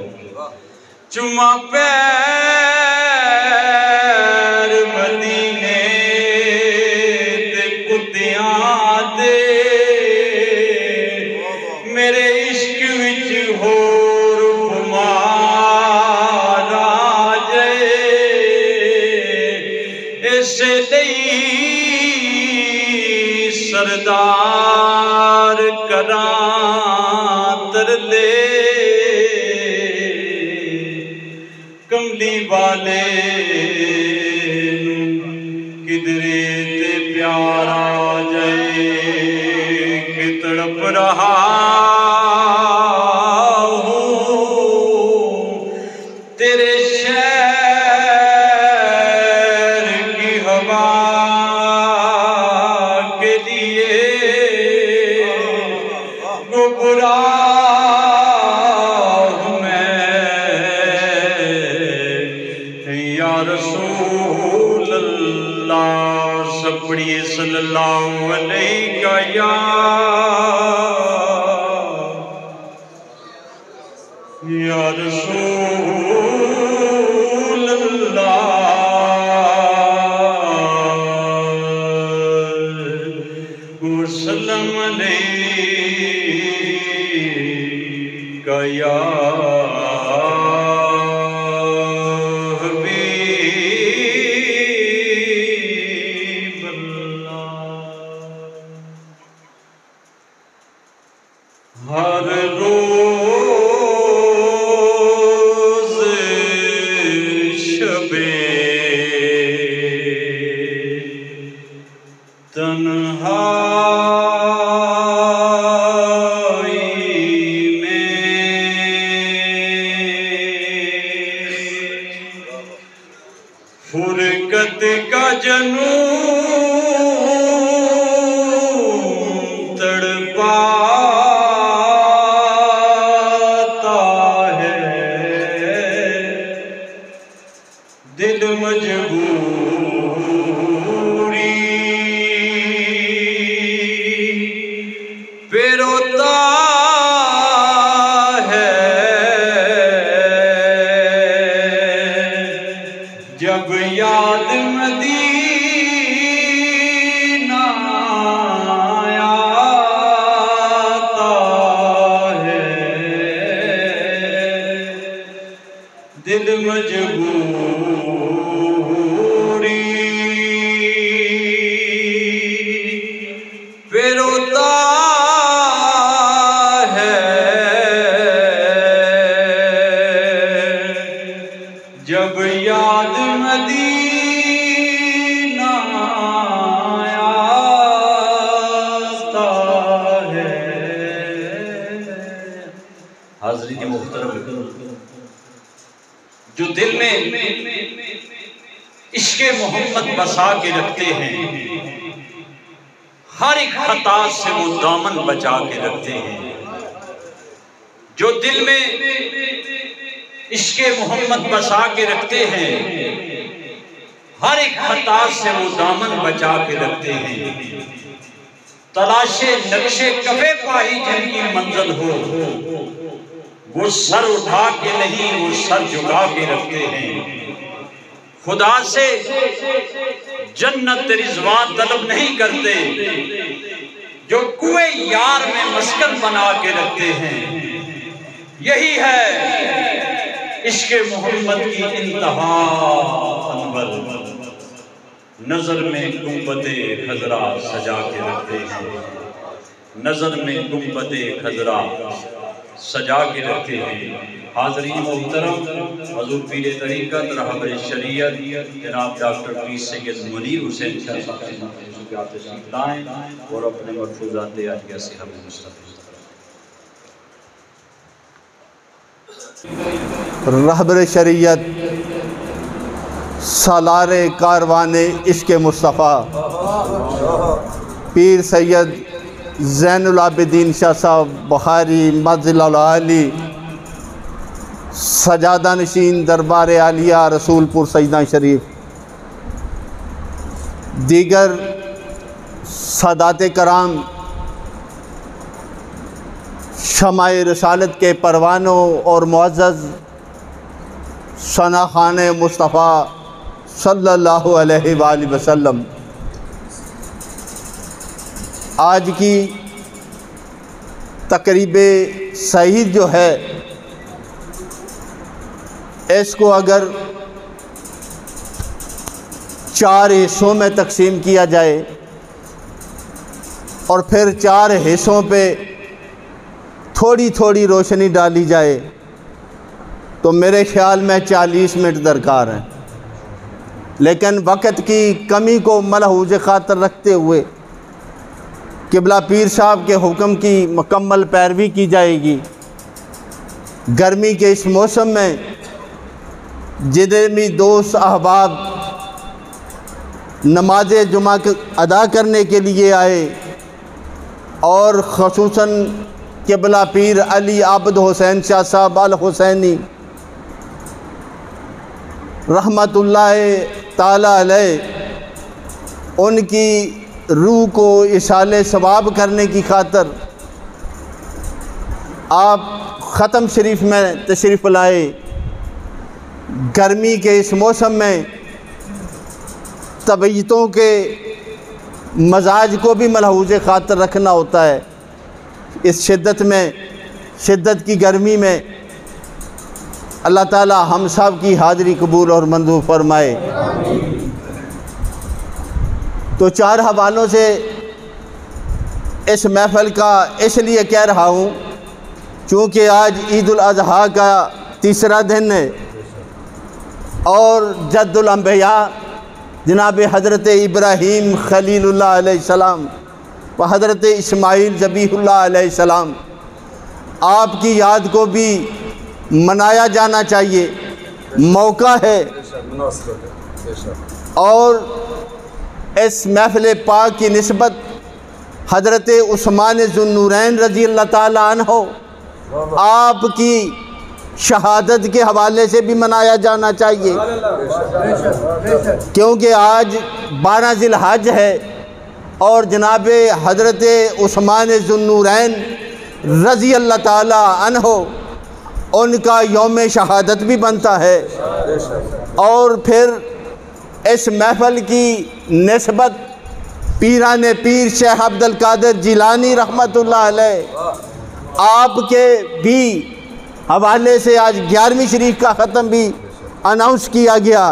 چما پیر مدینے دے کتیاں اسے دئی سردار کراں ترلے کملی والے کدرے تے پیار آ جائے کہ تڑپ رہا تیرے شہر کی ہوا کے لیے گمراہ میں یا رسول اللہ سب پڑھیے صلی اللہ علیہ یا رسول اللہ وسلم علیکہ یا حبیب اللہ ہر روز تنہائی میں فرقت کا جنون تڑپاتا ہے دل مجبوری پہ روتا ہے جب یاد مدینہ آتا ہے دل مجبوری پہ روتا ہے جب یاد مدینہ آتا ہے۔ حاضرین محترم، جو دل میں عشق محمد بسا کے رکھتے ہیں ہر ایک خطا سے وہ دامن بچا کے رکھتے ہیں، جو دل میں عشق محمد بسا کے رکھتے ہیں ہر ایک خطا سے وہ دامن بچا کے رکھتے ہیں، تلاش نقش کفے پائی جن کی منزل ہو وہ سر اٹھا کے نہیں وہ سر جھکا کے رکھتے ہیں، خدا سے جنت رضوان طلب نہیں کرتے جو کوئے یار میں مسکن بنا کے رکھتے ہیں۔ یہی ہے عشق محمد کی انتہا انور، نظر میں گنبد خضرا سجا کے رکھتے ہیں، نظر میں گنبد خضرا سجا کے رکھتے ہیں۔ حاضرین محترم، حضور پیر طریقت رہبر شریعت جناب ڈاکٹر پیر سید منیر حسین شاہ صاحب تشریف لائیں اور اپنے ملفوظات عالیہ سے ہمیں مستفید۔ رہبر شریعت سالار کاروان عشق مصطفیٰ پیر سید زین العابدین شاہ صاحب بخاری منزل العالی سجادہ نشین دربار عالیہ رسول پور سیدہ شریف، دیگر سادات کرام، شمع رسالت کے پروانوں اور معزز شناخان مصطفیٰ صلی اللہ علیہ وآلہ وسلم، آج کی تقریب سعید جو ہے اس کو اگر 4 حصوں میں تقسیم کیا جائے اور پھر 4 حصوں پہ تھوڑی تھوڑی روشنی ڈالی جائے تو میرے خیال میں 40 منٹ درکار ہیں، لیکن وقت کی کمی کو ملحوظ خاطر رکھتے ہوئے قبلہ پیر صاحب کے حکم کی مکمل پیروی کی جائے گی۔ گرمی کے اس موسم میں جتنے بھی دوست احباب نماز جمعہ ادا کرنے کے لیے آئے اور خصوصاً قبلہ پیر علی عابد حسین شاہ صاحب الحسینی رحمت اللہ تعالی علیہ، ان کی روح کو اصال ثواب کرنے کی خاطر آپ ختم شریف میں تشریف لائے۔ گرمی کے اس موسم میں طبیعتوں کے مزاج کو بھی ملحوظ خاطر رکھنا ہوتا ہے۔ اس شدت کی گرمی میں اللہ تعالی ہم سب کی حاضری قبول اور منظور فرمائے۔ تو 4 حوالوں سے اس محفل کا اس لیے کہہ رہا ہوں چونکہ آج عید الاضحیٰ کا 3را دن ہے اور جد الانبیاء جناب حضرت ابراہیم خلیل اللہ علیہ السلام و حضرت اسماعیل ذبیح اللہ علیہ السلام آپ کی یاد کو بھی منایا جانا چاہیے، موقع ہے۔ اور اس محفل پاک کی نسبت حضرت عثمان ذو النورین رضی اللہ تعالی عنہ آپ کی شہادت کے حوالے سے بھی منایا جانا چاہیے، کیونکہ آج 12 ذی الحج ہے اور جناب حضرت عثمان ذو النورین رضی اللہ تعالی عنہ ان کا یوم شہادت بھی بنتا ہے۔ اور پھر اس محفل کی نسبت پیران پیر شیخ عبد القادر جیلانی رحمت اللہ علیہ آپ کے بھی حوالے سے آج 11ویں شریف کا ختم بھی اناؤنس کیا گیا،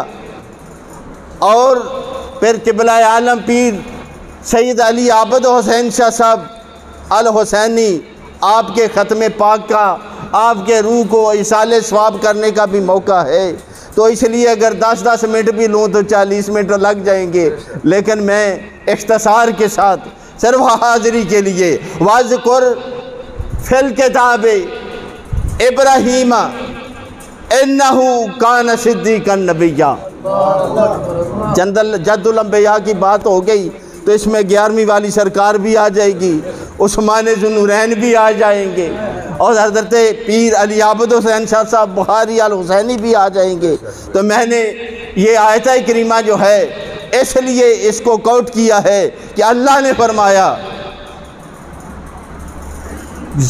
اور پھر قبلہ عالم پیر سید علی عابد حسین شاہ صاحب الحسینی آپ کے ختم پاک کا آپ کے روح کو ایصال ثواب کرنے کا بھی موقع ہے۔ تو اس لیے اگر 10 منٹ بھی لوں تو 40 منٹ لگ جائیں گے، لیکن میں اختصار کے ساتھ صرف حاضری کے لیے وَاذْكُرْ فِي الْكِتَابِ ابراہیم اِنَّهُ كَانَ صِدِّيقًا نَبِيًّا۔ جد الانبیاء کی بات ہو گئی تو اس میں 11ویں والی سرکار بھی آ جائے گی، عثمان ذو النورین بھی آ جائیں گے، اور حضرت پیر علی عابد حسین شاہ صاحب بخاری الحسینی بھی آ جائیں گے۔ تو میں نے یہ آیتہ کریمہ جو ہے اس لیے اس کو کوٹ کیا ہے کہ اللہ نے فرمایا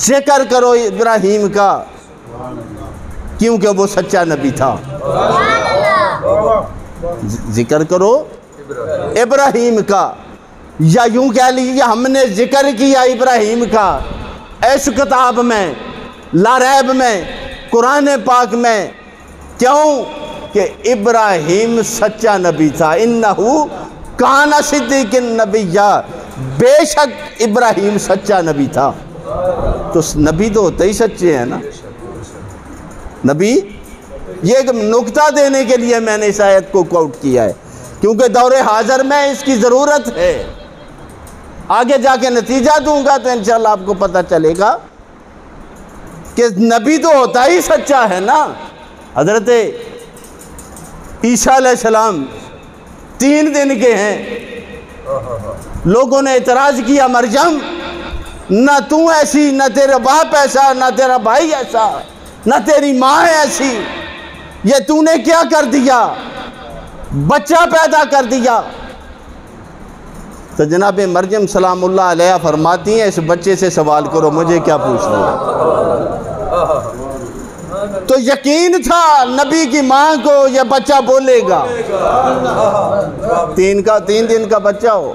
ذکر کرو ابراہیم کا، کیونکہ وہ سچا نبی تھا۔ ذکر کرو ابراہیم کا، یا یوں کہہ لیجیے ہم نے ذکر کیا ابراہیم کا اس کتاب میں لا ریب میں قرآن پاک میں۔ کیوں کہ ابراہیم سچا نبی تھا، انہو کان صدیق نبیّا، بے شک ابراہیم سچا نبی تھا۔ تو نبی تو ہوتے ہی سچے ہیں نا، نبی۔ یہ ایک نکتہ دینے کے لیے میں نے اس آیت کو کوٹ کیا ہے، کیونکہ دور حاضر میں اس کی ضرورت ہے۔ آگے جا کے نتیجہ دوں گا تو انشاءاللہ آپ کو پتہ چلے گا کہ نبی تو ہوتا ہی سچا ہے نا۔ حضرت عیسیٰ علیہ السلام 3 دن کے ہیں، لوگوں نے اعتراض کیا مریم نہ تو ایسی، نہ تیرا باپ ایسا، نہ تیرا بھائی ایسا، نہ تیری ماں ایسی، یہ تو نے کیا کر دیا، بچہ پیدا کر دیا۔ تو جناب مریم سلام اللہ علیہ فرماتی ہیں اس بچے سے سوال کرو، مجھے کیا پوچھنا ہے۔ تو یقین تھا نبی کی ماں کو یہ بچہ بولے گا، 3 دن کا بچہ ہو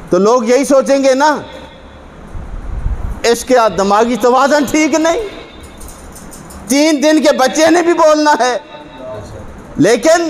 تو لوگ یہی سوچیں گے نا اس کے دماغی توازن ٹھیک نہیں، 3 دن کے بچے نے بھی بولنا ہے۔ لیکن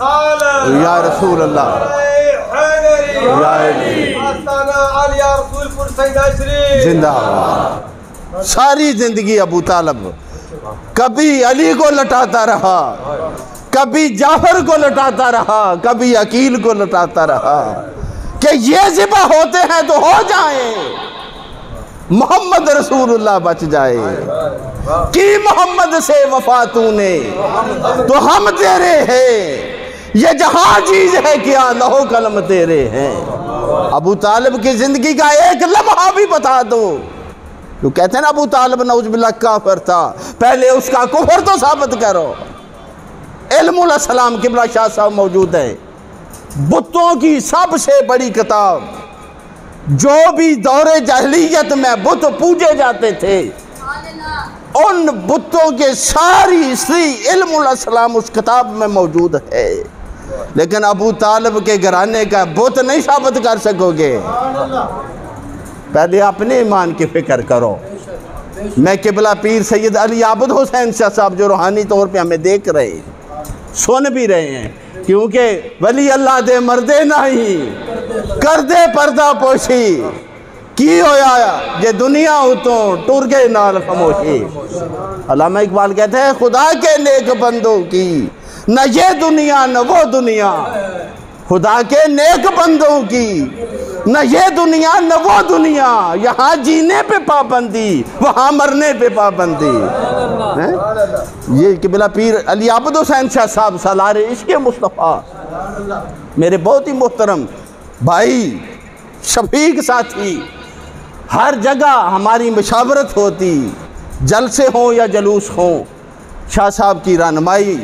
یا رسول اللہ زندہ باد۔ ساری زندگی ابو طالب کبھی علی کو لٹاتا رہا، کبھی جعفر کو لٹاتا رہا، کبھی عقیل کو لٹاتا رہا کہ یہ ذبح ہوتے ہیں تو ہو جائیں، محمد رسول اللہ بچ جائے۔ کی محمد سے وفا تو نے تو ہم تیرے ہیں، یہ جہاں چیز ہے کیا لہو قلم تیرے ہیں۔ ابو طالب کی زندگی کا ایک لمحہ بھی بتا دو۔ جو کہتے ہیں نا ابو طالب نعوذ باللہ کافر تھا، پہلے اس کا کفر تو ثابت کرو۔ علم السلام قبلہ شاہ صاحب موجود ہے۔ بتوں کی سب سے بڑی کتاب، جو بھی دور جاہلیت میں بت پوجے جاتے تھے، ان بتوں کے ساری علم السلام اس کتاب میں موجود ہے، لیکن ابو طالب کے گھرانے کا بت نہیں ثابت کر سکو گے۔ پہلے اپنے ایمان کی فکر کرو۔ میں قبلہ پیر سید علی عابد حسین شاہ صاحب جو روحانی طور پہ ہمیں دیکھ رہے ہیں، سن بھی رہے ہیں، کیونکہ ولی اللہ دے مردے نہیں کر دے پردہ پوشی، کی ہویا یہ دنیا اتوں ٹر گئے نال خاموشی۔ علامہ اقبال کہتے ہیں خدا کے نیک بندوں کی نہ یہ دنیا نہ وہ دنیا، خدا کے نیک بندوں کی نہ یہ دنیا نہ وہ دنیا، یہاں جینے پہ پابندی وہاں مرنے پہ پابندی۔ یہ قبلہ پیر علی عابد حسین شاہ صاحب سالار عشق مصطفیٰ، میرے بہت ہی محترم بھائی، شفیق ساتھی، ہر جگہ ہماری مشاورت ہوتی، جلسے ہوں یا جلوس ہوں، شاہ صاحب کی رہنمائی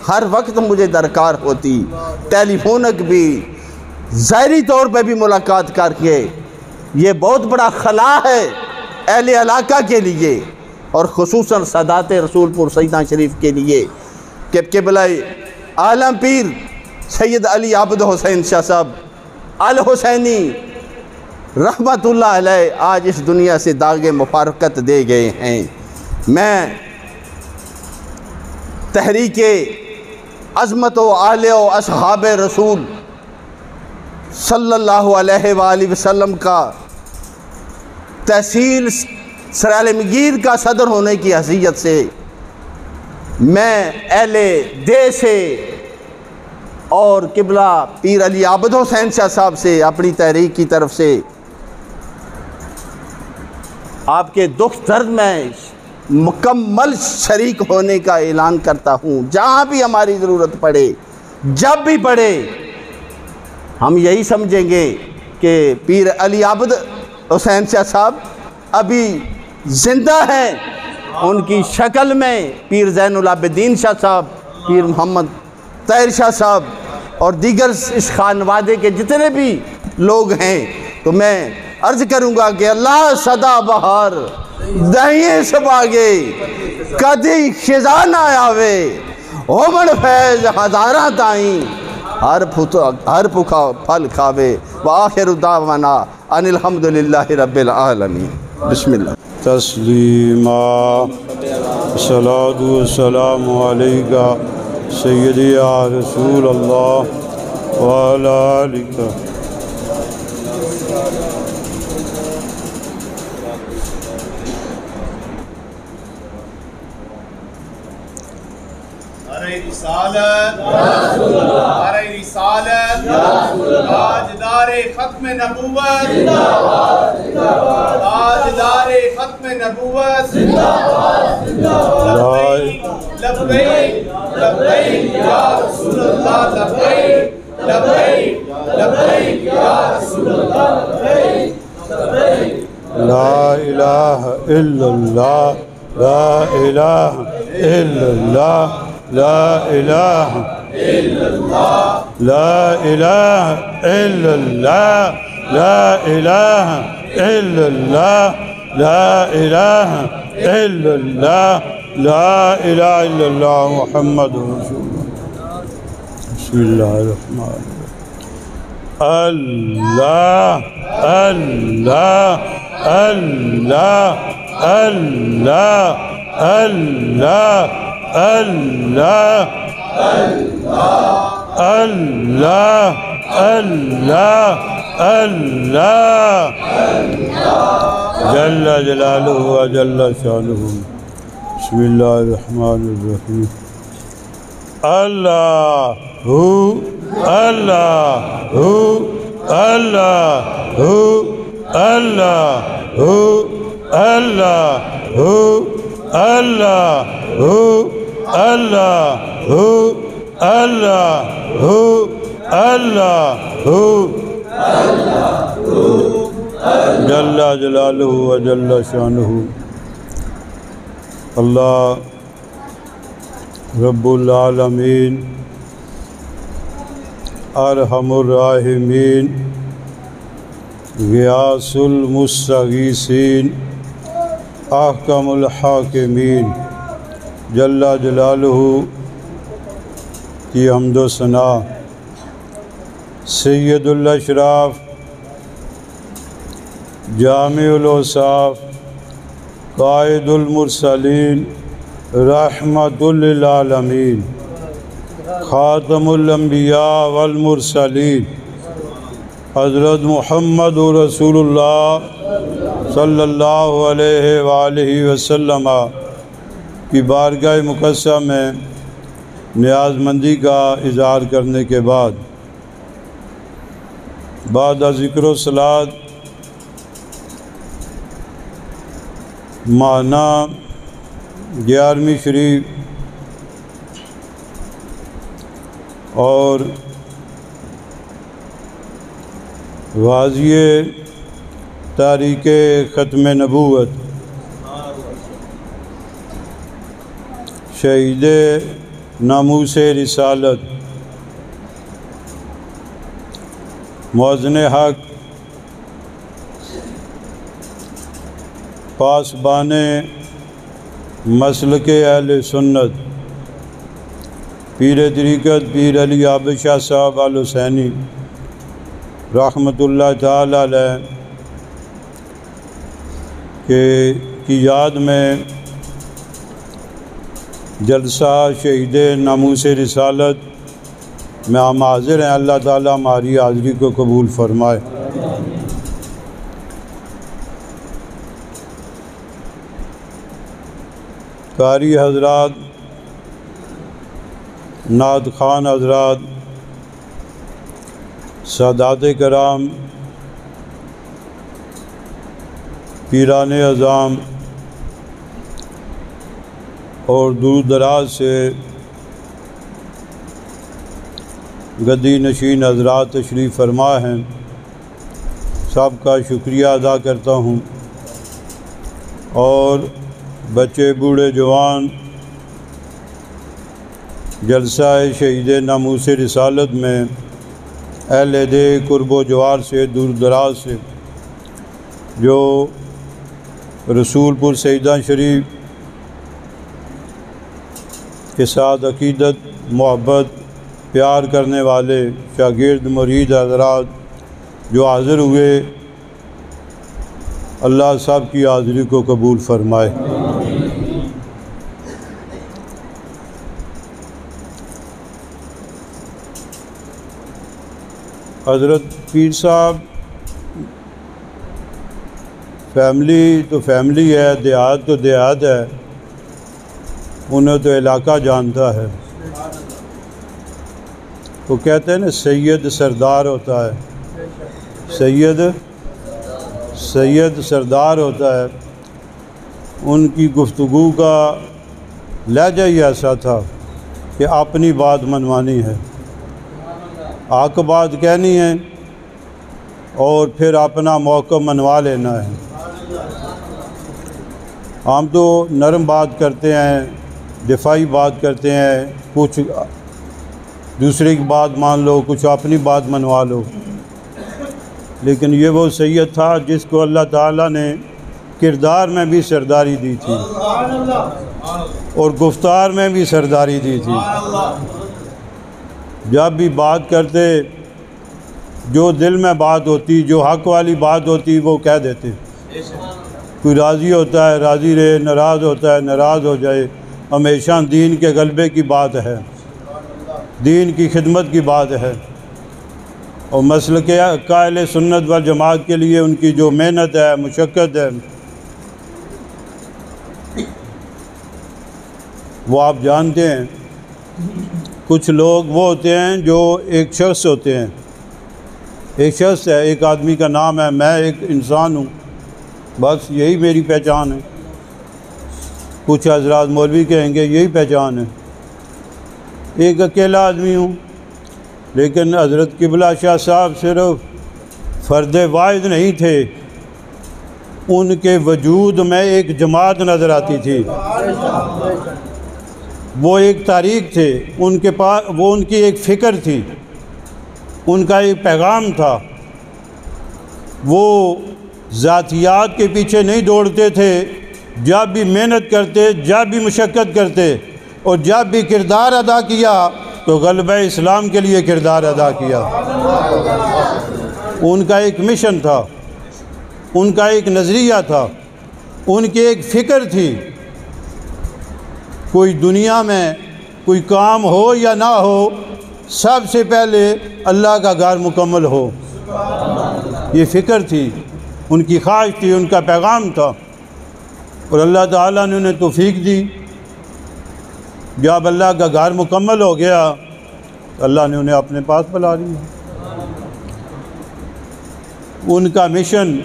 ہر وقت مجھے درکار ہوتی، ٹیلی فونک بھی، ظاہری طور پہ بھی ملاقات کر کے۔ یہ بہت بڑا خلا ہے اہل علاقہ کے لیے، اور خصوصاً سادات رسول پور سیدنا شریف کے لیے، کہ قبلہ عالم پیر سید علی عابد حسین شاہ صاحب الحسینی رحمت اللہ علیہ آج اس دنیا سے داغ مفارقت دے گئے ہیں۔ میں تحریک عظمت و آل و اصحاب رسول صلی اللہ علیہ وآلہ وسلم کا تحصیل سرعالمگیر کا صدر ہونے کی حیثیت سے میں اہل دے سے اور قبلہ پیر علی عابد حسین شاہ صاحب سے اپنی تحریک کی طرف سے آپ کے دکھ درد میں مکمل شریک ہونے کا اعلان کرتا ہوں۔ جہاں بھی ہماری ضرورت پڑے، جب بھی پڑے، ہم یہی سمجھیں گے کہ پیر علی عابد حسین شاہ صاحب ابھی زندہ ہیں۔ ان کی شکل میں پیر زین العابدین شاہ صاحب، پیر محمد طاہر شاہ صاحب اور دیگر اس خانوادے کے جتنے بھی لوگ ہیں، تو میں عرض کروں گا کہ اللہ سدا بہار دہیے سباگے کدی خزانہ آوے، ہومن فیض ہزاراں تائیں ہر بھوکا پھل کھاوے۔ وآخر دعوانا ان الحمدللہ رب العالمین۔ بسم اللہ۔ تسلیما صلاۃ والسلام علیکہ سیدی یا رسول اللہ وعلی آلک۔ رسالت تاجدار ختم نبوت، تاجدار ختم نبوت، لبیک لبیک یا رسول اللہ، لبیک لبیک لبیک یا رسول اللہ، لبیک۔ لا الہ الا اللہ، لا الہ الا اللہ، لا الہ الا اللہ، لا الہ الا اللہ، لا الہ الا اللہ، لا الہ الا اللہ، لا الہ الا اللہ محمد رسول اللہ۔ بسم اللہ الرحمن الرحیم۔ اللہ اللہ اللہ اللہ اللہ اللہ اللہ اللہ اللہ جل جلالہ و جل شانہ بسم اللہ الرحمن الرحیم اللہ اللہ اللہ اللہ اللہ اللہ اللہ اللہ جل جلالہ و جل شانہ اللہ رب العالمین ارحم الراحمین غیاث المستغیثین احکم الحاکمین جل جلالہ کی حمد و ثنا سید الاشراف جامع الاوصاف قائد المرسلین رحمت للعالمین خاتم الانبیاء والمرسلین حضرت محمد رسول اللہ صلی اللہ علیہ وآلہ وسلم کی بارگاہ مقدسہ میں نیاز مندی کا اظہار کرنے کے بعد ذکر و صلات ماہانہ 11ویں شریف اور واضح تاریخ ختم نبوت شہید ناموس رسالت موزن حق پاسبان مسلک اہل سنت پیر طریقت پیر علی عابد شاہ صاحب الحسینی رحمۃ اللہ تعالی علیہ کی یاد میں جلسہ شہید ناموس رسالت میں ہم حاضر ہیں۔ اللہ تعالیٰ ہماری حاضری کو قبول فرمائے۔ قاری حضرات، نعت خوان حضرات، سادات کرام، پیران اعظام اور دور دراز سے گدی نشین حضرات تشریف فرما ہیں، سب کا شکریہ ادا کرتا ہوں۔ اور بچے بوڑھے جوان جلسہ شہید ناموس رسالت میں اہل دے قرب و جوار سے دور دراز سے جو رسول پور سیدہ شریف کے ساتھ عقیدت محبت پیار کرنے والے شاگرد مرید حضرات جو حاضر ہوئے، اللہ سب کی حاضری کو قبول فرمائے۔ حضرت پیر صاحب فیملی تو فیملی ہے، دیہات تو دیہات ہے، انہیں تو علاقہ جانتا ہے۔ وہ کہتے ہیں نا سید سردار ہوتا ہے، سید سردار ہوتا ہے۔ ان کی گفتگو کا لہجہ ہی ایسا تھا کہ اپنی بات منوانی ہے، حق بات کہنی ہے اور پھر اپنا موقع منوا لینا ہے۔ ہم تو نرم بات کرتے ہیں، دفاعی بات کرتے ہیں، کچھ دوسرے کی بات مان لو، کچھ اپنی بات منوا لو، لیکن یہ وہ سید تھا جس کو اللہ تعالیٰ نے کردار میں بھی سرداری دی تھی اور گفتار میں بھی سرداری دی تھی۔ جب بھی بات کرتے، جو دل میں بات ہوتی، جو حق والی بات ہوتی وہ کہہ دیتے۔ کوئی راضی ہوتا ہے راضی رہے، ناراض ہوتا ہے ناراض ہو جائے، ہمیشہ دین کے غلبے کی بات ہے۔ دین کی خدمت کی بات ہے، اور مسلک قائل سنت والجماعت کے لیے ان کی جو محنت ہے، مشقت ہے، وہ آپ جانتے ہیں۔ کچھ لوگ وہ ہوتے ہیں جو ایک شخص ہوتے ہیں، ایک شخص ہے، ایک آدمی کا نام ہے، میں ایک انسان ہوں، بس یہی میری پہچان ہے۔ کچھ حضرات مولوی کہیں گے یہی پہچان ہے، ایک اکیلا آدمی ہوں۔ لیکن حضرت قبلہ شاہ صاحب صرف فرد واحد نہیں تھے، ان کے وجود میں ایک جماعت نظر آتی تھی، وہ ایک تاریخ تھے، ان کے پاس وہ ان کی ایک فکر تھی، ان کا ایک پیغام تھا۔ وہ ذاتیات کے پیچھے نہیں دوڑتے تھے، جب بھی محنت کرتے، جب بھی مشقت کرتے، اور جب بھی کردار ادا کیا تو غلبہ اسلام کے لیے کردار ادا کیا۔ ان کا ایک مشن تھا، ان کا ایک نظریہ تھا، ان کی ایک فکر تھی۔ کوئی دنیا میں کوئی کام ہو یا نہ ہو، سب سے پہلے اللہ کا گھر مکمل ہو، یہ فکر تھی، ان کی خواہش تھی، ان کا پیغام تھا، اور اللہ تعالیٰ نے انہیں توفیق دی۔ جب اللہ کا گھر مکمل ہو گیا تو اللہ نے انہیں اپنے پاس بلا لیا۔ ان کا مشن،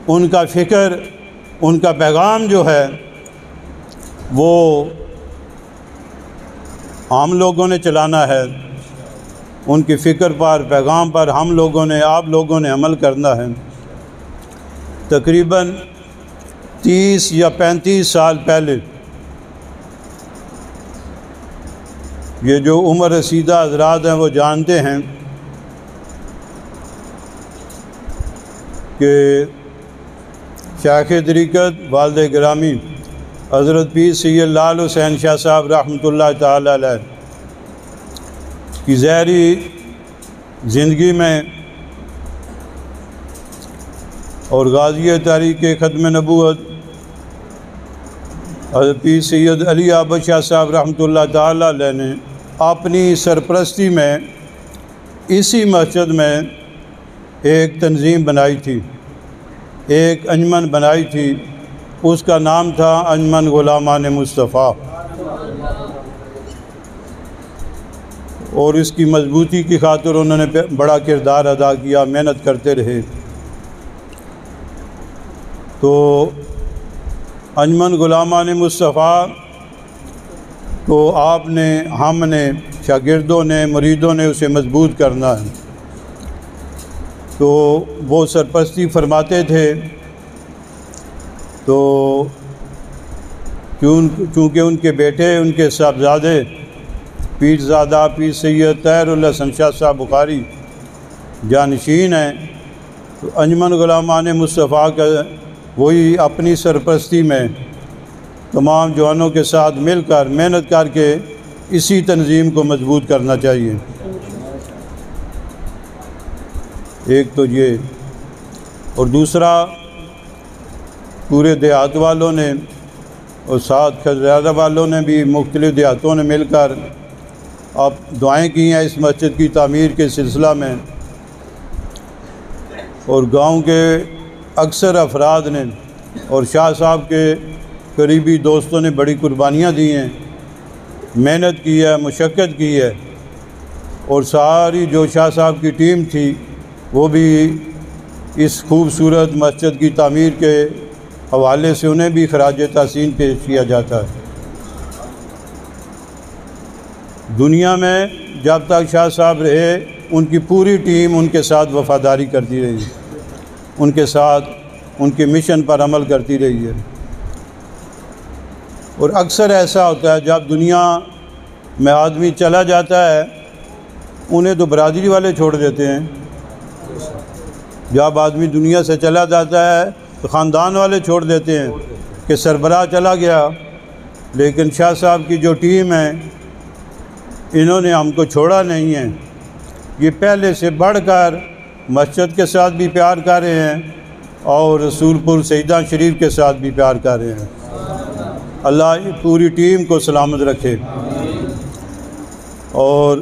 ان کا فکر، ان کا پیغام جو ہے وہ ہم لوگوں نے چلانا ہے۔ ان کی فکر پر، پیغام پر ہم لوگوں نے، آپ لوگوں نے عمل کرنا ہے۔ تقریباً 30 یا 35 سال پہلے، یہ جو عمر رسیدہ حضرات ہیں وہ جانتے ہیں کہ شیخ طریقت والد گرامی حضرت پیر سید لال حسین شاہ صاحب رحمۃ اللہ تعالی علیہ کی ظاہری زندگی میں اور غازی تحریک ختم نبوت حضرت پیر سید علی احمد شاہ صاحب رحمۃ اللہ تعالی علیہ نے اپنی سرپرستی میں اسی مسجد میں ایک تنظیم بنائی تھی، ایک انجمن بنائی تھی، اس کا نام تھا انجمن غلامان مصطفیٰ، اور اس کی مضبوطی کی خاطر انہوں نے بڑا کردار ادا کیا، محنت کرتے رہے۔ تو انجمن غلامان مصطفیٰ تو آپ نے، ہم نے، شاگردوں نے، مریدوں نے اسے مضبوط کرنا ہے۔ تو وہ سرپرستی فرماتے تھے، تو چونکہ ان کے بیٹے، ان کے صاحبزادے پیرزادہ پیر سید طاہر الحسن شاہ صاحب بخاری جانشین ہیں، تو انجمن غلامان مصطفیٰ کا وہی اپنی سرپرستی میں تمام جوانوں کے ساتھ مل کر محنت کر کے اسی تنظیم کو مضبوط کرنا چاہیے۔ ایک تو یہ، اور دوسرا پورے دیہات والوں نے اور ساتھ خزرادہ والوں نے بھی، مختلف دیہاتوں نے مل کر اب دعائیں کی ہیں اس مسجد کی تعمیر کے سلسلہ میں، اور گاؤں کے اکثر افراد نے اور شاہ صاحب کے قریبی دوستوں نے بڑی قربانیاں دی ہیں، محنت کی ہے، مشقت کی ہے، اور ساری جو شاہ صاحب کی ٹیم تھی وہ بھی اس خوبصورت مسجد کی تعمیر کے حوالے سے انہیں بھی خراج تحسین پیش کیا جاتا ہے۔ دنیا میں جب تک شاہ صاحب رہے، ان کی پوری ٹیم ان کے ساتھ وفاداری کرتی رہی، ان کے ساتھ ان کے مشن پر عمل کرتی رہی ہے۔ اور اکثر ایسا ہوتا ہے جب دنیا میں آدمی چلا جاتا ہے، انہیں تو برادری والے چھوڑ دیتے ہیں، جب آدمی دنیا سے چلا جاتا ہے تو خاندان والے چھوڑ دیتے ہیں کہ سربراہ چلا گیا، لیکن شاہ صاحب کی جو ٹیم ہے انہوں نے ہم کو چھوڑا نہیں ہے، یہ پہلے سے بڑھ کر مسجد کے ساتھ بھی پیار کر رہے ہیں اور رسول پور سیدہ شریف کے ساتھ بھی پیار کر رہے ہیں۔ اللہ پوری ٹیم کو سلامت رکھے۔ اور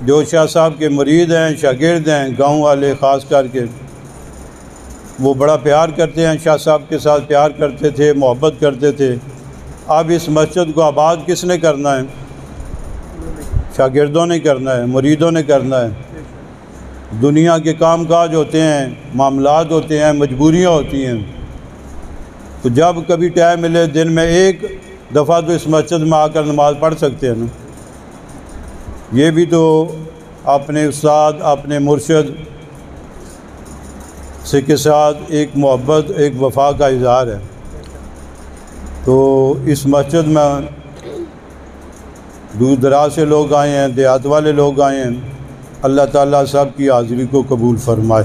جو شاہ صاحب کے مرید ہیں، شاگرد ہیں، گاؤں والے خاص کر کے، وہ بڑا پیار کرتے ہیں، شاہ صاحب کے ساتھ پیار کرتے تھے، محبت کرتے تھے۔ اب اس مسجد کو آباد کس نے کرنا ہے؟ شاگردوں نے کرنا ہے، مریدوں نے کرنا ہے۔ دنیا کے کام کاج ہوتے ہیں، معاملات ہوتے ہیں، مجبوریاں ہوتی ہیں، تو جب کبھی ٹائم ملے دن میں ایک دفعہ تو اس مسجد میں آ کر نماز پڑھ سکتے ہیں نا۔ یہ بھی تو اپنے استاد، اپنے مرشد سے کے ساتھ ایک محبت، ایک وفا کا اظہار ہے۔ تو اس مسجد میں دور دراز سے لوگ آئے ہیں، دیہات والے لوگ آئے ہیں، اللہ تعالیٰ سب کی حاضری کو قبول فرمائے۔